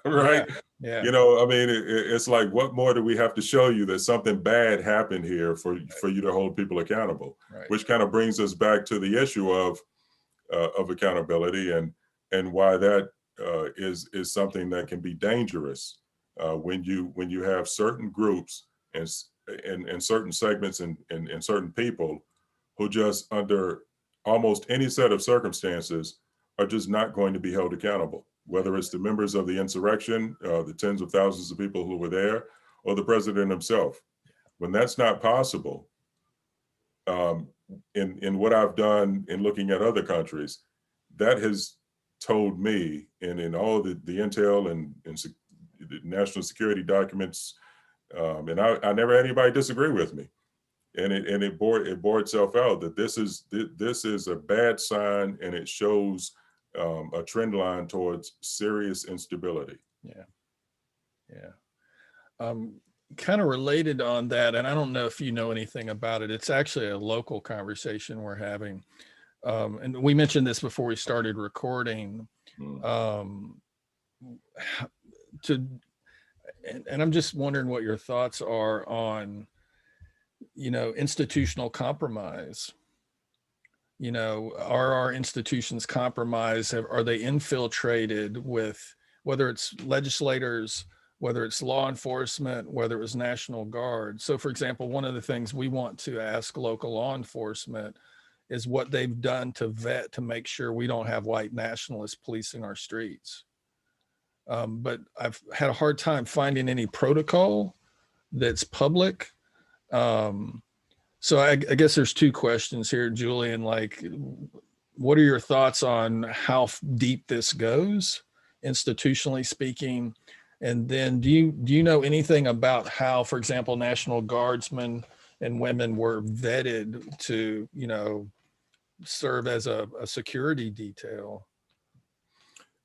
Speaker 2: right?
Speaker 1: Yeah.
Speaker 2: I mean, it's like, what more do we have to show you that something bad happened here for you to hold people accountable?
Speaker 1: Right.
Speaker 2: Which kind of brings us back to the issue of accountability and why that is something that can be dangerous when you have certain groups and certain segments and certain people who just under almost any set of circumstances are just not going to be held accountable, whether it's the members of the insurrection, the tens of thousands of people who were there, or the president himself. When that's not possible, in what I've done in looking at other countries, that has told me, and in all the intel and the national security documents, and I never had anybody disagree with me, and it bore itself out that this is a bad sign, and it shows a trend line towards serious instability.
Speaker 1: Kind of related on that, and I don't know if you know anything about it. It's actually a local conversation we're having, and we mentioned this before we started recording. And I'm just wondering what your thoughts are on, institutional compromise. Are our institutions compromised? Are they infiltrated with, whether it's legislators, whether it's law enforcement, whether it was National Guard? So for example, one of the things we want to ask local law enforcement is what they've done to vet to make sure we don't have white nationalists policing our streets. But I've had a hard time finding any protocol that's public. So I guess there's two questions here, Julian. Like, what are your thoughts on how deep this goes, institutionally speaking? And then do you know anything about how, for example, National Guardsmen and women were vetted to, serve as a security detail?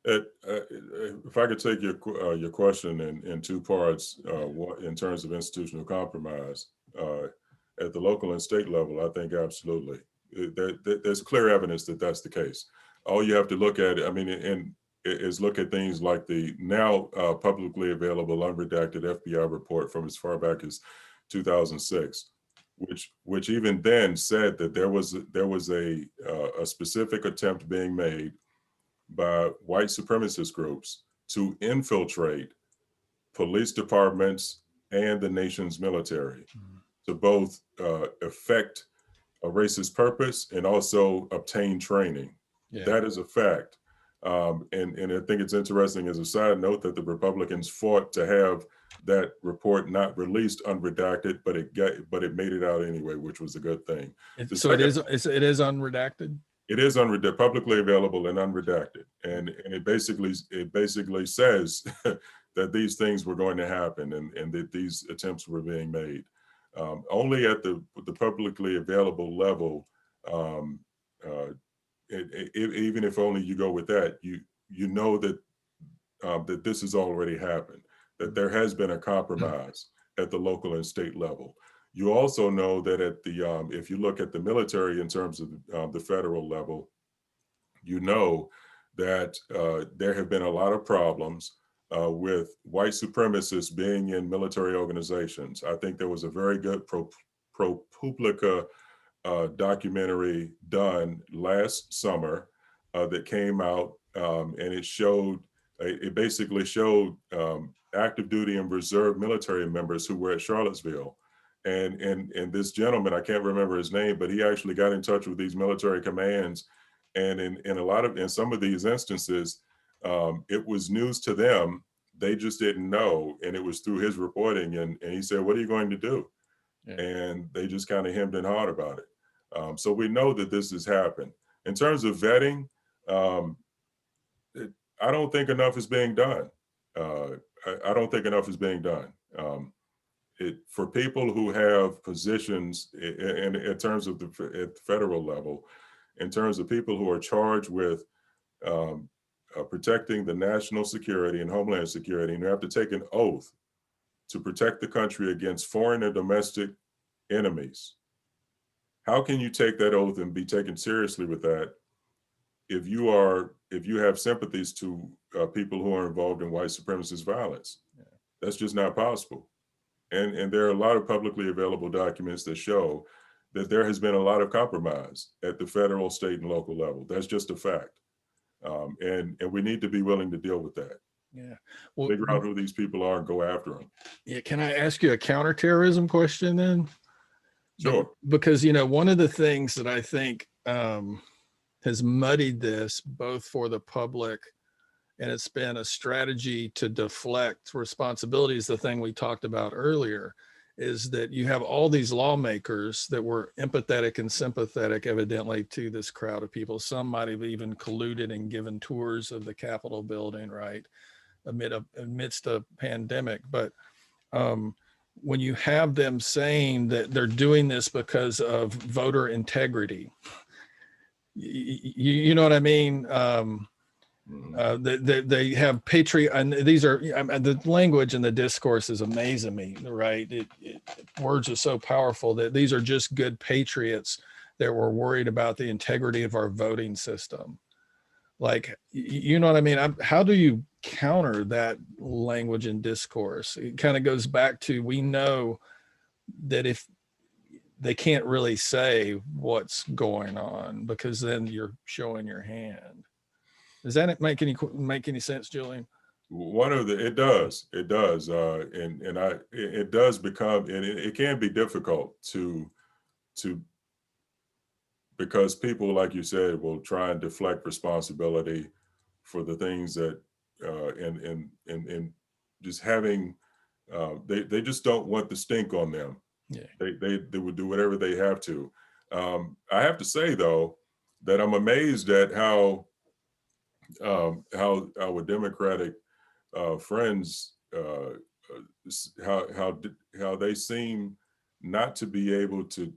Speaker 2: If I could take your question in two parts, in terms of institutional compromise, at the local and state level, I think absolutely. There's clear evidence that that's the case. All you have to look at, is look at things like the now publicly available unredacted FBI report from as far back as 2006, which even then said that there was a specific attempt being made by white supremacist groups to infiltrate police departments and the nation's military, to both affect a racist purpose and also obtain training.
Speaker 1: Yeah.
Speaker 2: That is a fact. And I think it's interesting as a side note that the Republicans fought to have that report not released unredacted, but it made it out anyway, which was a good thing.
Speaker 1: It is unredacted? It is
Speaker 2: unredacted, publicly available and unredacted. And it basically says that these things were going to happen and that these attempts were being made. Only at the publicly available level, even if only you go with that, you know that that this has already happened, that there has been a compromise at the local and state level. You also know that at the if you look at the military in terms of the federal level, you know that there have been a lot of problems with white supremacists being in military organizations. I think there was a very good ProPublica documentary done last summer that came out, and it basically showed active duty and reserve military members who were at Charlottesville. And this gentleman, I can't remember his name, but he actually got in touch with these military commands. And in some of these instances, it was news to them. They just didn't know. And it was through his reporting. And he said, "What are you going to do?" Yeah. And they just kind of hemmed and hawed about it. So we know that this has happened. In terms of vetting, I don't think enough is being done. I don't think enough is being done. For people who have positions in terms of at the federal level, in terms of people who are charged with protecting the national security and homeland security, and you have to take an oath to protect the country against foreign and domestic enemies. How can you take that oath and be taken seriously with that if you have sympathies to people who are involved in white supremacist violence? Yeah. That's just not possible. And there are a lot of publicly available documents that show that there has been a lot of compromise at the federal, state, and local level. That's just a fact. And we need to be willing to deal with that.
Speaker 1: Yeah.
Speaker 2: Well, figure out who these people are and go after them.
Speaker 1: Yeah. Can I ask you a counterterrorism question then?
Speaker 2: Sure.
Speaker 1: Because, one of the things that I think has muddied this both for the public, and it's been a strategy to deflect responsibilities. The thing we talked about earlier is that you have all these lawmakers that were empathetic and sympathetic, evidently, to this crowd of people. Some might have even colluded and given tours of the Capitol building, right, amidst a pandemic. But when you have them saying that they're doing this because of voter integrity, you know what I mean? They have patriot, and these are the language and the discourse is amazing me, right? Words are so powerful that these are just good patriots that were worried about the integrity of our voting system. Like, you know what I mean? How do you counter that language and discourse? It kind of goes back to, we know that if they can't really say what's going on, because then you're showing your hand. Does that make any sense, Julian?
Speaker 2: It does, and it does become, and it can be difficult to, because people, like you said, will try and deflect responsibility for the things that, and just having, they just don't want the stink on them.
Speaker 1: Yeah.
Speaker 2: They would do whatever they have to. I have to say though, that I'm amazed at how our Democratic friends, how they seem not to be able to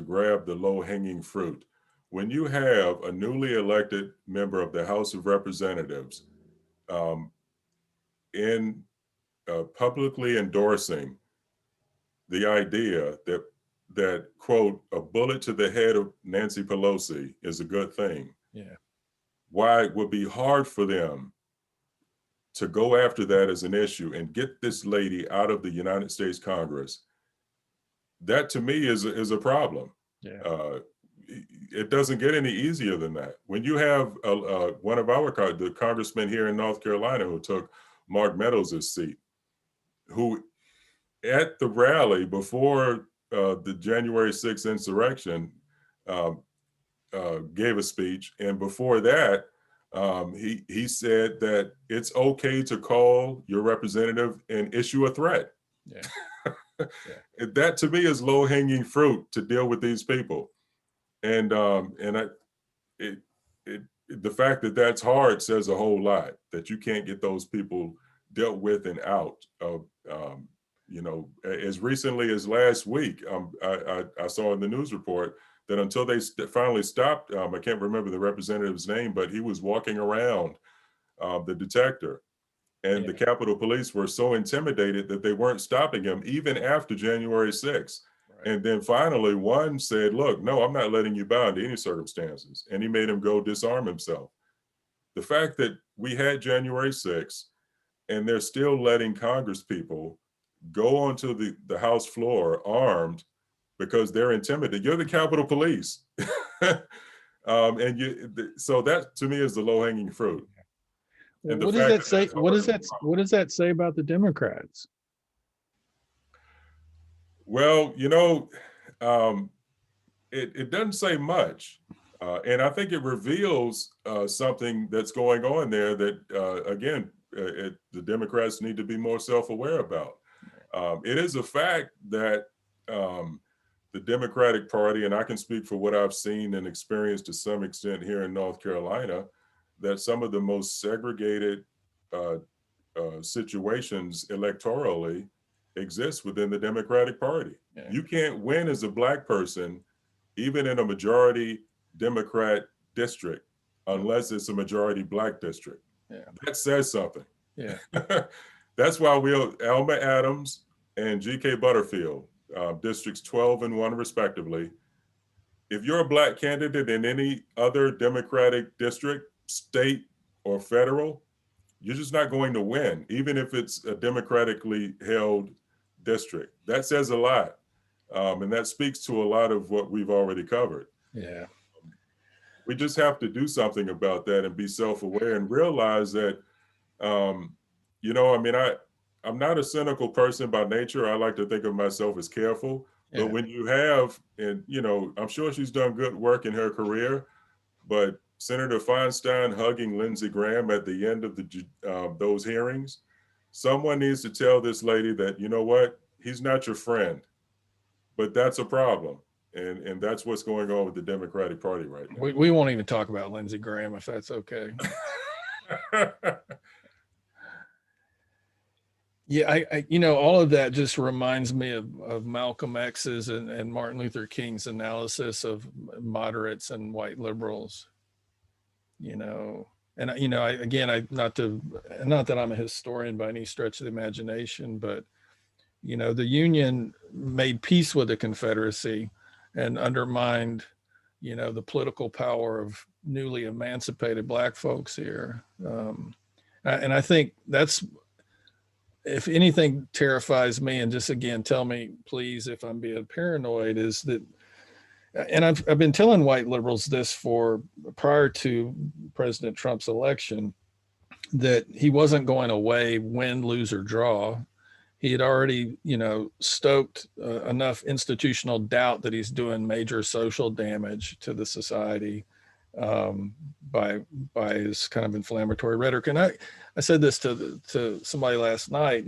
Speaker 2: grab the low-hanging fruit. When you have a newly elected member of the House of Representatives in publicly endorsing the idea that quote, a bullet to the head of Nancy Pelosi is a good thing.
Speaker 1: Yeah.
Speaker 2: Why it would be hard for them to go after that as an issue and get this lady out of the United States Congress, that to me is a problem.
Speaker 1: Yeah.
Speaker 2: It doesn't get any easier than that. When you have one of the congressmen here in North Carolina who took Mark Meadows' seat, who at the rally before the January 6th insurrection gave a speech, and before that, he said that it's okay to call your representative and issue a threat.
Speaker 1: Yeah.
Speaker 2: Yeah. That to me is low-hanging fruit to deal with these people, and the fact that that's hard says a whole lot. That you can't get those people dealt with and out of. You know, as recently as last week, I saw in the news report that until they finally stopped, I can't remember the representative's name, but he was walking around the detector, and the Capitol Police were so intimidated that they weren't stopping him even after January 6th. Right. And then finally one said, look, no, I'm not letting you by under any circumstances. And he made him go disarm himself. The fact that we had January 6th and they're still letting Congress people go onto the House floor armed because they're intimidated. You're the Capitol Police. So that to me is the low-hanging fruit. And
Speaker 1: what does that say? What does that say about the Democrats?
Speaker 2: Well, you know, it doesn't say much. And I think it reveals something that's going on there that, again, the Democrats need to be more self-aware about. It is a fact that the Democratic Party, and I can speak for what I've seen and experienced to some extent here in North Carolina, that some of the most segregated situations electorally exist within the Democratic Party. Yeah. You can't win as a Black person, even in a majority Democrat district, unless it's a majority Black district. Yeah. That says something. Yeah. That's why Alma Adams and G.K. Butterfield, districts 12 and 1 respectively, if you're a Black candidate in any other Democratic district, state or federal, you're just not going to win, even if it's a democratically held district. That says a lot. And that speaks to a lot of what we've already covered. Yeah. We just have to do something about that and be self-aware and realize that, you know, I mean, I'm not a cynical person by nature. I like to think of myself as careful. Yeah. But when you have, and you know, I'm sure she's done good work in her career, But Senator Feinstein hugging Lindsey Graham at the end of those hearings, someone needs to tell this lady that, you know what, he's not your friend, but that's a problem. And that's what's going on with the Democratic Party right now.
Speaker 1: We won't even talk about Lindsey Graham if that's okay. Yeah, I all of that just reminds me of Malcolm X's and Martin Luther King's analysis of moderates and white liberals. And not that I'm a historian by any stretch of the imagination, but the Union made peace with the Confederacy and undermined the political power of newly emancipated Black folks here. And I think that's, if anything terrifies me, and just again, tell me please if I'm being paranoid, is that, and I've been telling white liberals this prior to President Trump's election, that he wasn't going away, win, lose, or draw. He had already, stoked enough institutional doubt that he's doing major social damage to the society by his kind of inflammatory rhetoric. And I said this to somebody last night.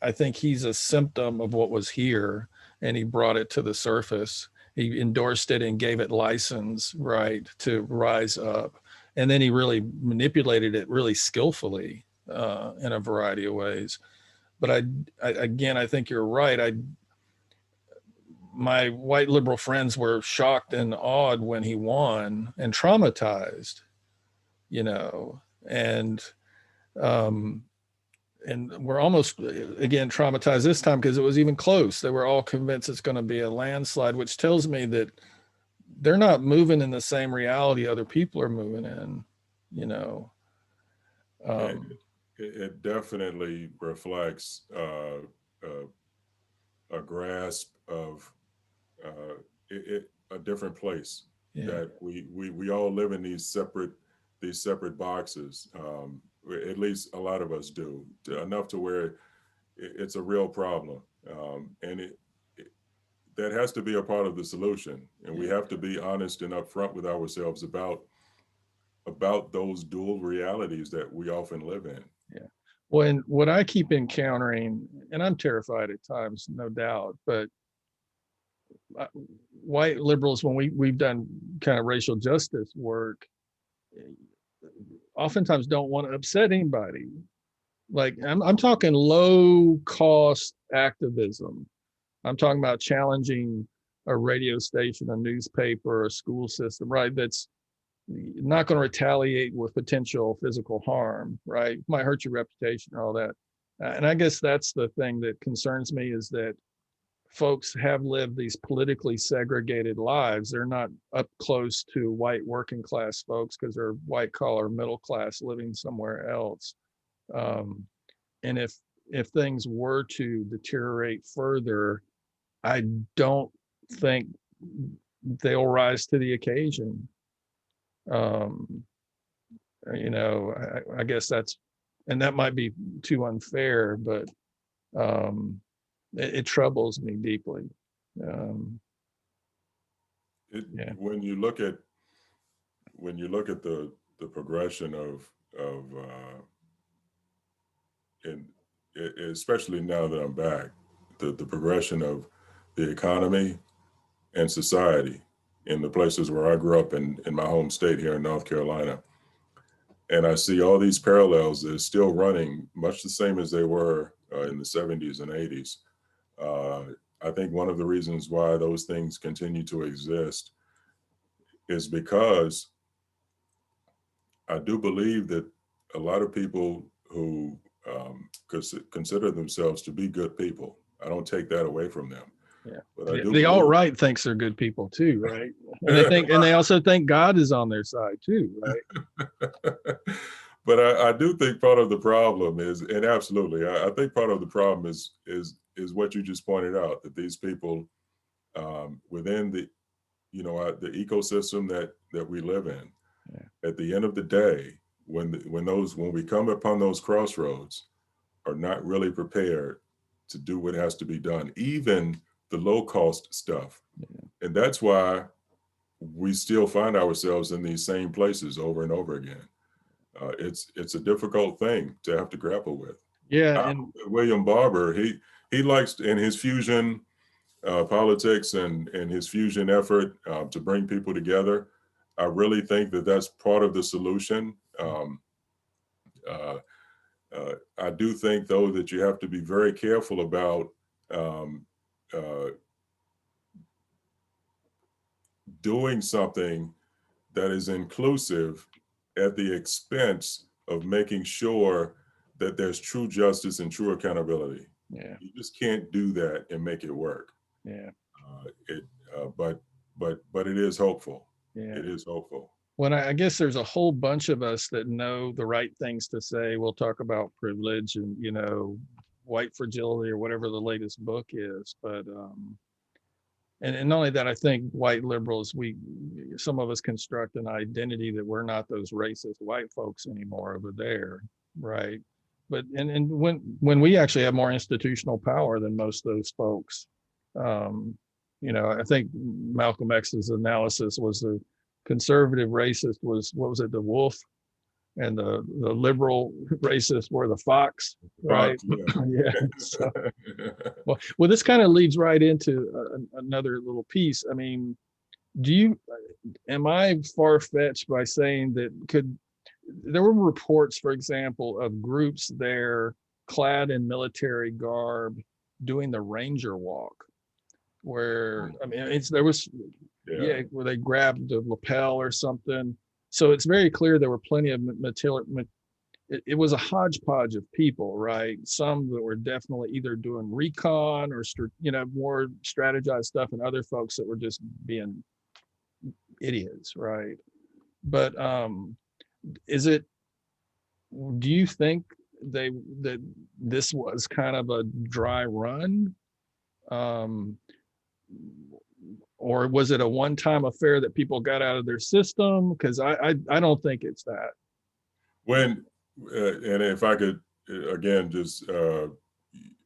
Speaker 1: I think he's a symptom of what was here, and he brought it to the surface. He endorsed it and gave it license, right, to rise up, and then he really manipulated it really skillfully in a variety of ways. But I think you're right. My white liberal friends were shocked and awed when he won, and traumatized, and we're almost again traumatized this time because it was even close. They were all convinced it's going to be a landslide, which tells me that they're not moving in the same reality other people are moving in.
Speaker 2: It definitely reflects a grasp of a different place. Yeah. That we all live in these separate boxes. At least a lot of us do, enough to where it's a real problem, and that has to be a part of the solution. And we have to be honest and upfront with ourselves about those dual realities that we often live in.
Speaker 1: Yeah. Well, and what I keep encountering, and I'm terrified at times, no doubt, but white liberals, when we've done kind of racial justice work, oftentimes don't want to upset anybody. Like I'm talking low cost activism. I'm talking about challenging a radio station, a newspaper, a school system, right? That's not going to retaliate with potential physical harm, right? Might hurt your reputation or all that. And I guess that's the thing that concerns me, is that folks have lived these politically segregated lives. They're not up close to white working class folks because they're white collar middle class living somewhere else. And if things were to deteriorate further, I don't think they'll rise to the occasion. I guess that's, and that might be too unfair, but it troubles me deeply.
Speaker 2: Yeah. When you look at the progression of and especially now that I'm back, the progression of the economy and society in the places where I grew up in my home state here in North Carolina. And I see all these parallels that are still running much the same as they were in the 70s and 80s. I think one of the reasons why those things continue to exist is because I do believe that a lot of people who consider themselves to be good people, I don't take that away from them.
Speaker 1: Yeah, but the alt-right thinks they're good people too, right? And they also think God is on their side too, right?
Speaker 2: But I do think part of the problem is, and absolutely, I think part of the problem is what you just pointed out, that these people within the ecosystem that we live in, yeah, at the end of the day, when we come upon those crossroads, are not really prepared to do what has to be done, even the low cost stuff. Yeah. And that's why we still find ourselves in these same places over and over again. It's a difficult thing to have to grapple with.
Speaker 1: Yeah, and
Speaker 2: William Barber, he likes in his fusion politics and his fusion effort to bring people together. I really think that that's part of the solution. I do think, though, that you have to be very careful about doing something that is inclusive at the expense of making sure that there's true justice and true accountability.
Speaker 1: yeah,
Speaker 2: You just can't do that and make it work.
Speaker 1: yeah,
Speaker 2: But it is hopeful.
Speaker 1: yeah.
Speaker 2: It is hopeful.
Speaker 1: When I guess there's a whole bunch of us that know the right things to say. We'll talk about privilege and, you know, white fragility or whatever the latest book is. But and not only that, I think white liberals, some of us construct an identity that we're not those racist white folks anymore over there, right? But and when we actually have more institutional power than most of those folks, you know, I think Malcolm X's analysis was the conservative racist was, what was it, the wolf, and the liberal racist were the fox, right? Yeah. So, well, this kind of leads right into another little piece. I mean, am I far-fetched by saying that there were reports, for example, of groups there clad in military garb doing the ranger walk, where, I mean, where they grabbed the lapel or something. So it's very clear there were plenty of it was a hodgepodge of people, right? Some that were definitely either doing recon or, you know, more strategized stuff, and other folks that were just being idiots, right? But do you think that this was kind of a dry run? Or was it a one-time affair that people got out of their system? Because I don't think it's that.
Speaker 2: And if I could, again, just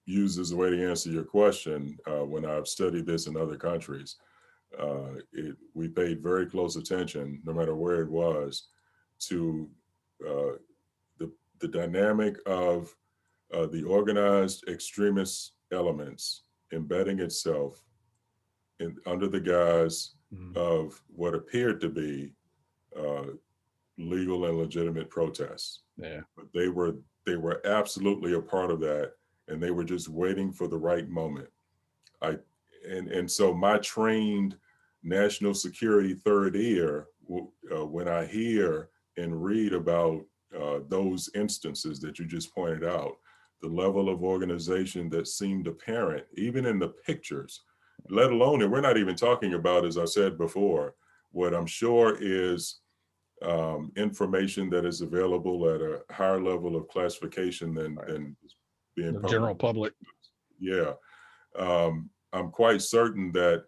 Speaker 2: use as a way to answer your question, when I've studied this in other countries, we paid very close attention, no matter where it was, to the dynamic of the organized extremist elements embedding itself under the guise of what appeared to be legal and legitimate protests.
Speaker 1: Yeah.
Speaker 2: But they were absolutely a part of that, and they were just waiting for the right moment. And so my trained national security third ear, when I hear and read about those instances that you just pointed out, the level of organization that seemed apparent, even in the pictures, let alone, and we're not even talking about, as I said before, what I'm sure is information that is available at a higher level of classification than being
Speaker 1: the general public.
Speaker 2: Yeah. I'm quite certain that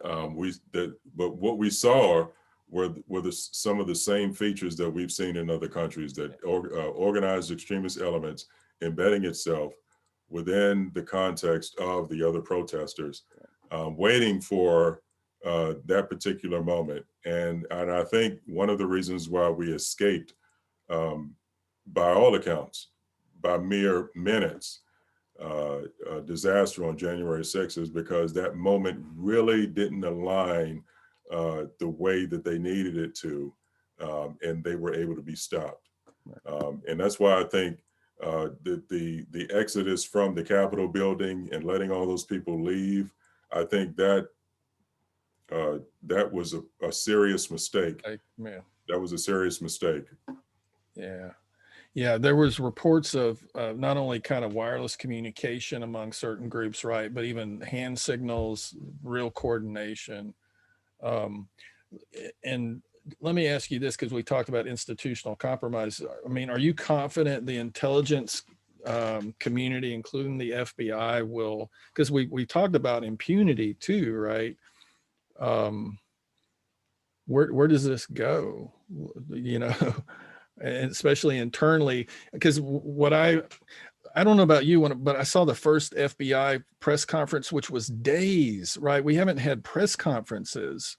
Speaker 2: but what we saw were some of the same features that we've seen in other countries, that organized extremist elements embedding itself within the context of the other protesters, waiting for that particular moment. And I think one of the reasons why we escaped, by all accounts, by mere minutes, disaster on January 6th is because that moment really didn't align the way that they needed it to, and they were able to be stopped. And that's why I think the exodus from the Capitol building and letting all those people leave, I think that that was a serious mistake. That was a serious mistake.
Speaker 1: Yeah. Yeah, there was reports of not only kind of wireless communication among certain groups, right, but even hand signals, real coordination. And let me ask you this, because we talked about institutional compromise. I mean, are you confident the intelligence community, including the FBI, will, because we talked about impunity too, right? Where does this go? You know, and especially internally, because I don't know about you, but I saw the first FBI press conference, which was days, right? We haven't had press conferences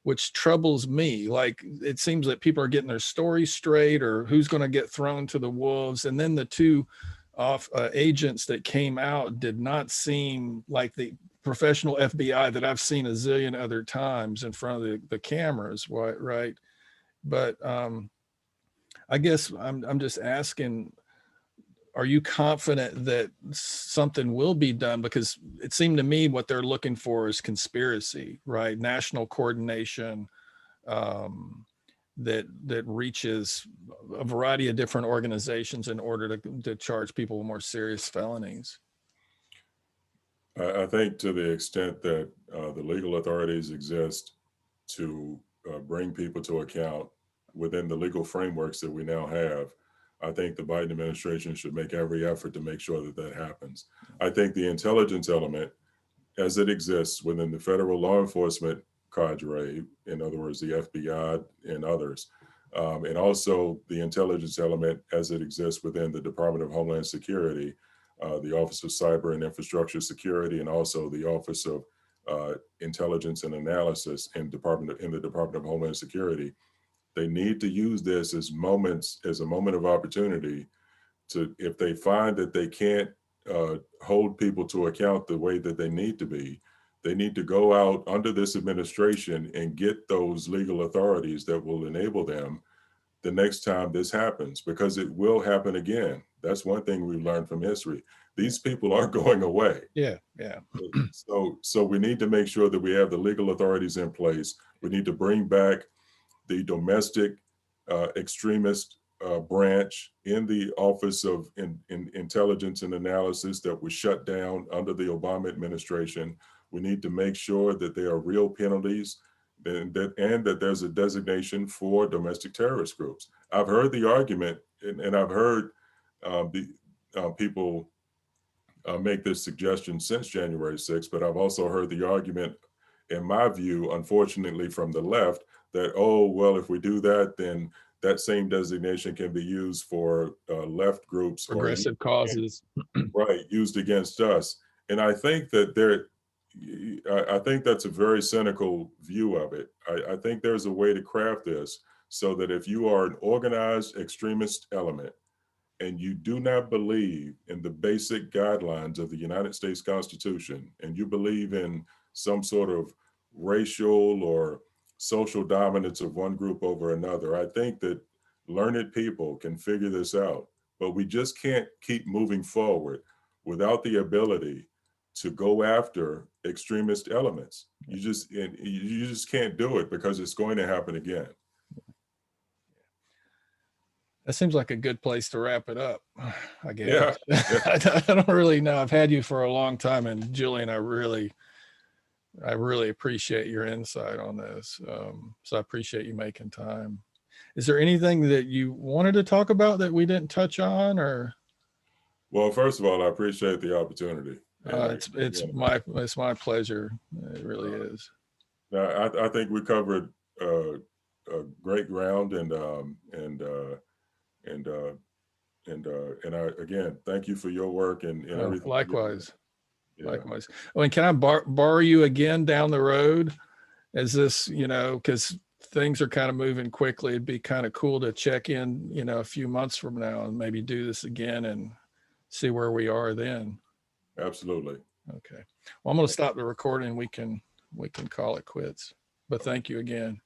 Speaker 1: which troubles me. Like, it seems that people are getting their story straight, or who's going to get thrown to the wolves. And then the two agents that came out did not seem like the professional FBI that I've seen a zillion other times in front of the cameras, right? But I guess I'm just asking, are you confident that something will be done? Because it seemed to me what they're looking for is conspiracy, right? National coordination that reaches a variety of different organizations in order to charge people with more serious felonies.
Speaker 2: I think to the extent that the legal authorities exist to bring people to account within the legal frameworks that we now have, I think the Biden administration should make every effort to make sure that that happens. I think the intelligence element, as it exists within the federal law enforcement cadre, in other words, the FBI and others, and also the intelligence element as it exists within the Department of Homeland Security, the Office of Cyber and Infrastructure Security, and also the Office of Intelligence and Analysis in the Department of Homeland Security. They need to use this as a moment of opportunity to, if they find that they can't hold people to account the way that they need to be, they need to go out under this administration and get those legal authorities that will enable them the next time this happens, because it will happen again. That's one thing we've learned from history. These people aren't going away.
Speaker 1: Yeah.
Speaker 2: So we need to make sure that we have the legal authorities in place. We need to bring back the domestic extremist branch in the Office of Intelligence and Analysis that was shut down under the Obama administration. We need to make sure that there are real penalties and that there's a designation for domestic terrorist groups. I've heard the argument, and I've heard people make this suggestion since January 6th, but I've also heard the argument, in my view, unfortunately, from the left, that, oh, well, if we do that, then that same designation can be used for left groups,
Speaker 1: Progressive causes.
Speaker 2: Right, used against us. And I think that I think that's a very cynical view of it. I think there's a way to craft this so that if you are an organized extremist element and you do not believe in the basic guidelines of the United States Constitution, and you believe in some sort of racial or social dominance of one group over another, I think that learned people can figure this out. But we just can't keep moving forward without the ability to go after extremist elements. You just can't do it, because it's going to happen again.
Speaker 1: That seems like a good place to wrap it up, I guess.
Speaker 2: Yeah.
Speaker 1: I don't really know. I've had you for a long time, and Julian, I really appreciate your insight on this. So I appreciate you making time. Is there anything that you wanted to talk about that we didn't touch on, or?
Speaker 2: Well, first of all, I appreciate the opportunity.
Speaker 1: It's my pleasure. It really is.
Speaker 2: I think we covered great ground, and I again thank you for your work and everything.
Speaker 1: Likewise.
Speaker 2: Yeah.
Speaker 1: Likewise. Oh, and can I borrow you again down the road? As this, because things are kind of moving quickly. It'd be kind of cool to check in, a few months from now and maybe do this again and see where we are then.
Speaker 2: Absolutely.
Speaker 1: Okay. Well, I'm going to stop the recording. We can call it quits. But thank you again.